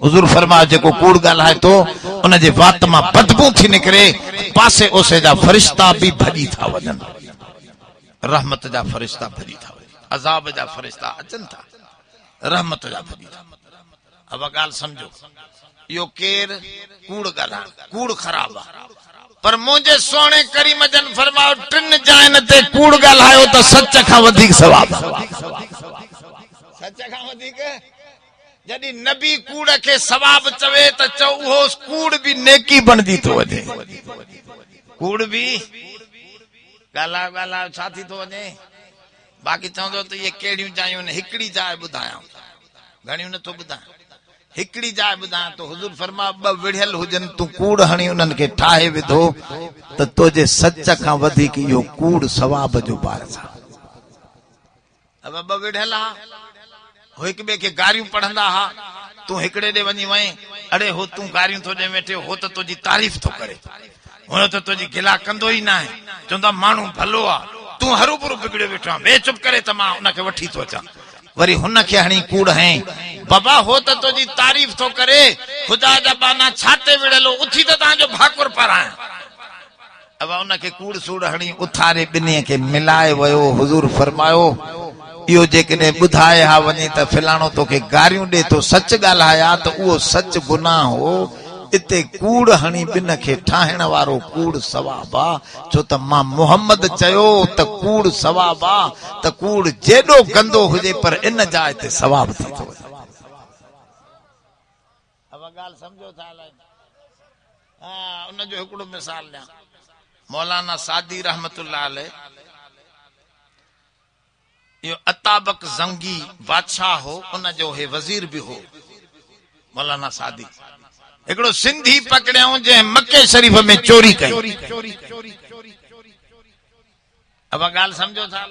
हुज़ूर फरमाए जेको कूड़ ॻाल्हाए थो उन जे वात मां बदबू थी निकिरे पासे ओसे जा फरिश्ता बि भॼी था वञनि रहमत जा फरिश्ता भॼी था वञनि अज़ाब जा फरिश्ता अचनि था रहमत जा भॼी था अब ॻाल्हि सम्झो इहो केरु कूड़ ॻाल्हाइण कूड़ ख़राब आहे पर मुझे सोने करीम जन फरमाओ टिन जाइन ते कूड़ ॻाल्हायो त सच खां वधीक सवाब सच खां वधीक जॾहिं नबी कूड़ खे सवाब चवे त चओ उहो कूड़ भी नेकी बनदी थो वञे कूड़ भी गाला गाला छा थी थो वञे बाक़ी चवंदो त ये केड़ियूं जायूं न हिकड़ी जाइ ॿुधायां घणियूं नथो ॿुधायां हिकड़ी जाइ ॿुधायां तो हुजूर फरमा ब विढ़ियल हुजन तू कूड़ हणी उन्हनि खे ठाहे विधो त तुंहिंजे सच खां वधीक इहो कूड़ सवाब जो बारिश आहे अब ब विढ़ियल हा हो हिक ॿिए खे गारियूं पढ़ंदा हा तू हिकड़े ॾे वञी वएं अड़े हो तू गारियूं थो ॾे वेठे हो त तुंहिंजी तारीफ़ थो करे हुन त तुंहिंजी गिला कंदो ई न आहे चवंदा माण्हू भलो आहे तू हरूभरू बिगड़ियो वेठो आहे बे चुप करे त मां उनखे वठी थो अचां वरी हुनखे हणी कूड़ हई बाबा हो त तुंहिंजी तारीफ़ थो करे ख़ुदा जा बाना छाते विड़ेलो उथी त तव्हांजो भाकुर पारायां अब उनखे कूड़ सूड़ हणी उथारे ॿिन्ही खे मिलाए वियो हुजूर फरमायो इहो जेकॾहिं ॿुधाए हा वञे त फिलाणो तोखे गारियूं ॾे तो सच ॻाल्हाया त उहो सच गुनाह हो इते कूड़ हणी ॿिन खे ठाहिण वारो कूड़ सवाब आहे छो त मां मोहम्मद चयो त कूड़ सवाब आहे त कूड़ जेॾो गंदो हुजे पर इन जाइ ते सवाब थी थो वञे अब ॻाल्हि सम्झो था उन जो हिकिड़ो मिसाल ॾियां मौलाना सादी रहमतुल्लाह अलैह यो अताबक जंगी बादशाह हो उन जो हे वजीर भी हो मौलाना सादी एकड़ो सिंधी पकड़ियो जे मक्के शरीफ में चोरी कई अब गाल समझो था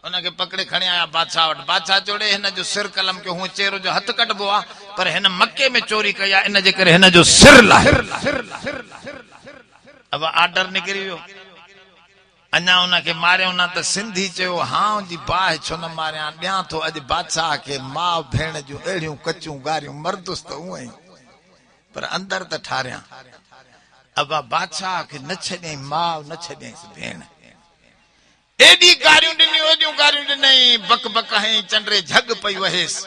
उनके पकड़े खणे आया बादशाह वट बादशाह चोड़े हिन जो सिर कलम के हूं चेहरो जो हथ कटबो आ पर हिन मक्के में चोरी कई आ इन जे करे हिन जो सिर लाहे अब आर्डर निकरी वियो अन्या उनके मारे उन त सिंधी चयो हां जी बाह छो न मारिया ॾियां थो अॼु बादशाह के मां भेण जो अहिड़ियूं कचूं गारियूं मर्दुस त उहे पर अंदर त ठारिया अब बादशाह के न छॾे मां न छॾे भेण एडी गारियूं ॾिनियूं एडियूं गारियूं ॾिनई बक बक हई चंड्रे झग पई वहेस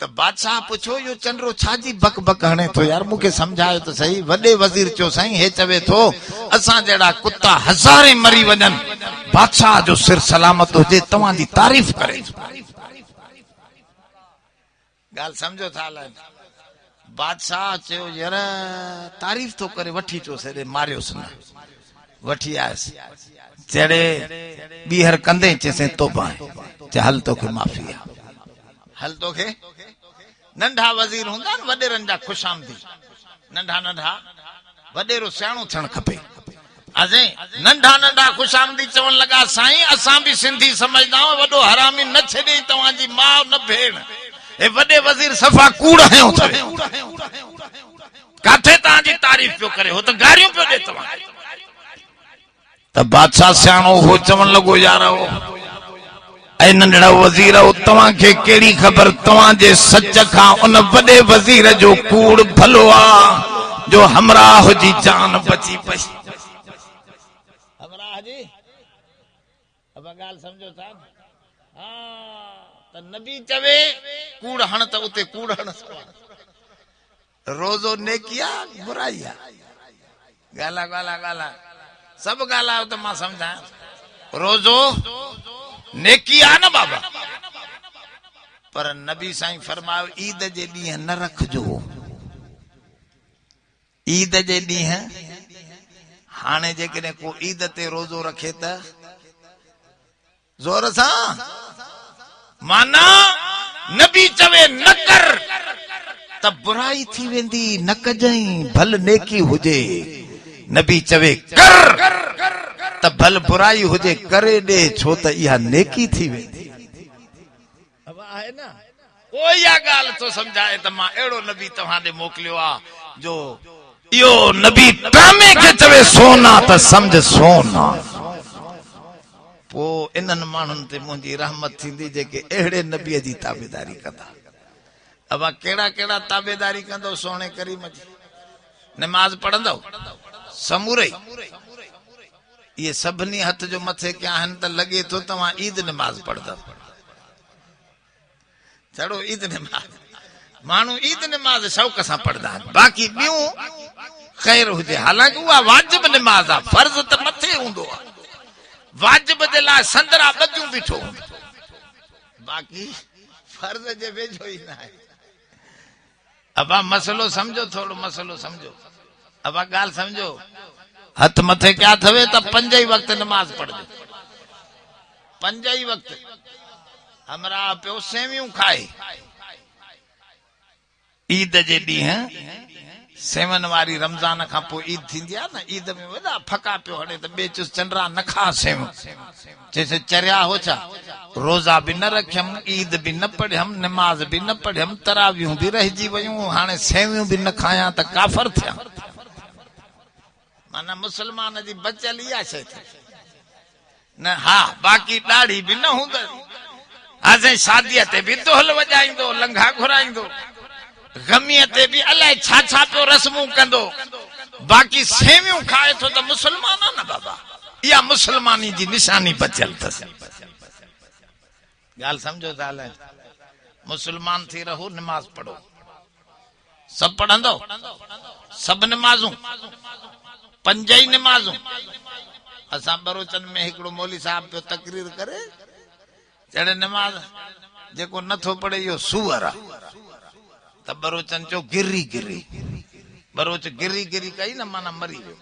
त बादशाह पुछो यो चंड्रो छाजी बक बक हणे तो यार मूंखे समझायो तो सही वॾे वज़ीर चयो साईं हे चवे थो असां जहिड़ा कुत्ता हज़ारे मरी वञन बादशाह जो सिर सलामत हुजे तव्हां जी तारीफ़ करे ॻाल्हि समझो था बादशाह चयो यार तारीफ़ तो करे वठी चो से मारियोस न वठी आयस जड़े बीहर कंदे चेसे तोबा चे हल तोखे माफ़ी है हल तोखे नंढा वज़ीर हुंदा न वडेरन जा खुशामदी नंढा नंढा वडेरो सियाणो थियण खपे अजे नंढा नंढा खुशामदी चवण लगा साईं असां भी सिंधी समझदा वडो हरामी न छडे तवां जी मां न भेण ए वडे वज़ीर सफा कूड़ हयो थे काथे ता जी तारीफ पियो करे हो त गारियों पियो दे तवां त बादशाह सियाणो हो चवण लगो यार ऐ नंढड़ा वज़ीर तवां के केड़ी खबर तवां जे सच खां उन वडे वज़ीर जो कूड़ भलो आ जो हमराह जी जान बची पई हमराह जी अब गाल समझो था हां त नबी चवे कूड़ हण त उते कूड़ हण रोजो नेकिया बुराइया गाला गाला गाला सब गाला तो मां समझा रोजो नेकी आ न बाबा पर नबी साईं फरमायो ईद जे ॾींहं न रखजो ईद जे ॾींहं हाणे जेकॾहिं को ईद ते रोजो रखे त जोर सां माना नबी चवे न कर त बुराई थी वेंदी न कजई भल नेकी हुजे नबी चवे कर त भल बुराई हुजे करे दे छो त इहा नेकी थी वेंदी अब आहे ना ओ या गाल तो समझाए त मां एड़ो नबी तव्हां दे मोकलियो आ जो इयो नबी टामे के चवे सोना त समझ सोना पो इनन माण्हुनि ते मुंहिंजी रहमत थींदी जेके एड़े नबी जी ताबेदारी कंदा अब केड़ा केड़ा ताबेदारी कंदो सोने करीम जी नमाज पढ़ंदो समूरे ये सभनी हथ जो मथे क्या हन त लगे तो तवा ईद नमाज पढ़दा चढ़ो ईद नमाज मानू ईद नमाज शौक से पढ़दा बाकी बियो खैर हुजे हालांकि वो वाजिब नमाज आ फर्ज त मथे हुंदो आ वाजिब दे ला संदरा बजू बिठो बाकी फर्ज जे वेझो ही ना है। अब आप मसलो समझो, थोड़ो मसलो समझो। अब आप गाल समझो, हथ मथे क्या थवे तो 5 ही वक्त नमाज पढ़ दे, 5 ही वक्त। हमरा पियो सेवियूं खाए ईद जे ॾींहुं, सेवन वारी रमज़ान खां पोइ ईद थींदी आहे न, ईद में वॾा फका पियो हणे त ॿिए चुस चंडरा न खा सेव, चइसे चरिया हो छा, रोज़ा भी न रखियमि, ईद भी न पढ़ियमि, नमाज भी न पढ़ियमि, तरावियूं भी रहिजी वयूं, हाणे सेवियूं भी न खायां त काफ़र थिया। माना मुसलमान जी बचियल इहा शइ न। हा बाक़ी ॾाढ़ी भी न हूंदसि, असां शादीअ ते भी दोहल वॼाईंदो, लंघा घुराईंदो, गमीअ ते भी अलाए छा छा पियो रस्मूं कंदो, बाक़ी सेवियूं खाए थो त मुसलमान आहे न बाबा। इहा मुसलमानी जी निशानी बचियल अथसि। ॻाल्हि सम्झो था। हलाए मुसलमान थी रहो, नमाज पढ़ो, सभु पढ़ंदो, सभु नमाज़ूं, 5 ही नमाज़ूं। असां बरोचन में हिकिड़ो मौली साहब पियो तकरीर करे, जॾहिं नमाज जेको नथो पढ़े इहो सूअर आहे, त बरोचन चयो गिरी गिरी, बरोच गिरी गिरी कई न माना मरी वियो,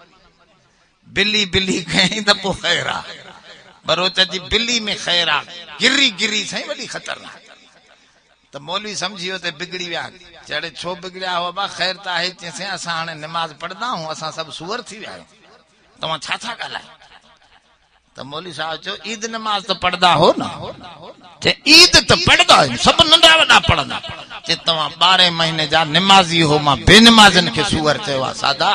बिली बिली कई त पोइ ख़ैर आहे, बरोच जी बिली में ख़ैर आहे, गिरी गिरी साईं वॾी ख़तरनाक। त मौलवी समझी वियो त बिगड़ी विया। चढ़े छो बिगड़िया हो बा, ख़ैर त आहे, चइसे असां हाणे नमाज पढ़ंदा आहियूं, असां सभु सूअर थी विया आहियूं, तव्हां छा था ॻाल्हायो। त मौलवी साहब चयो ईद नमाज त पढ़ंदा हो न, चे ईद त पढ़ंदा आहियूं, सभु नंढा वॾा पढ़ंदा, चे तव्हां 12 महीने जा नमाज़ी हो, मां बेनमाज़न खे सूअर चयो आहे सादा।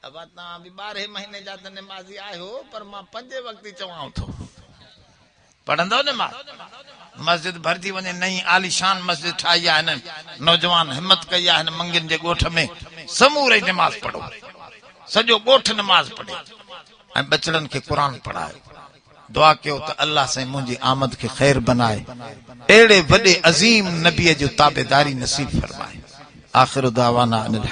अब तव्हां बि 12 महीने जा त नमाज़ी आहियो, पर मां 5 वक्त ई चवां थो, पढ़ंदो नमाज। मस्जिद भरजी वञे, नई आलीशान मस्जिद ठाही आहे, हिननि नौजवान हिम्मत कई आहे, हिन मंगिन जे ॻोठ में समूरे नमाज पढ़ो, सॼो ॻोठ नमाज पढ़े ऐं बचड़नि खे क़ुरान पढ़ाए। दुआ कयो त अल्लाह से मुंहिंजी आमद खे ख़ैर बनाए, अहिड़े वॾे अज़ीम नबीअ जो ताबेदारी नसीब फरमाए। आख़िर दावाना अनिल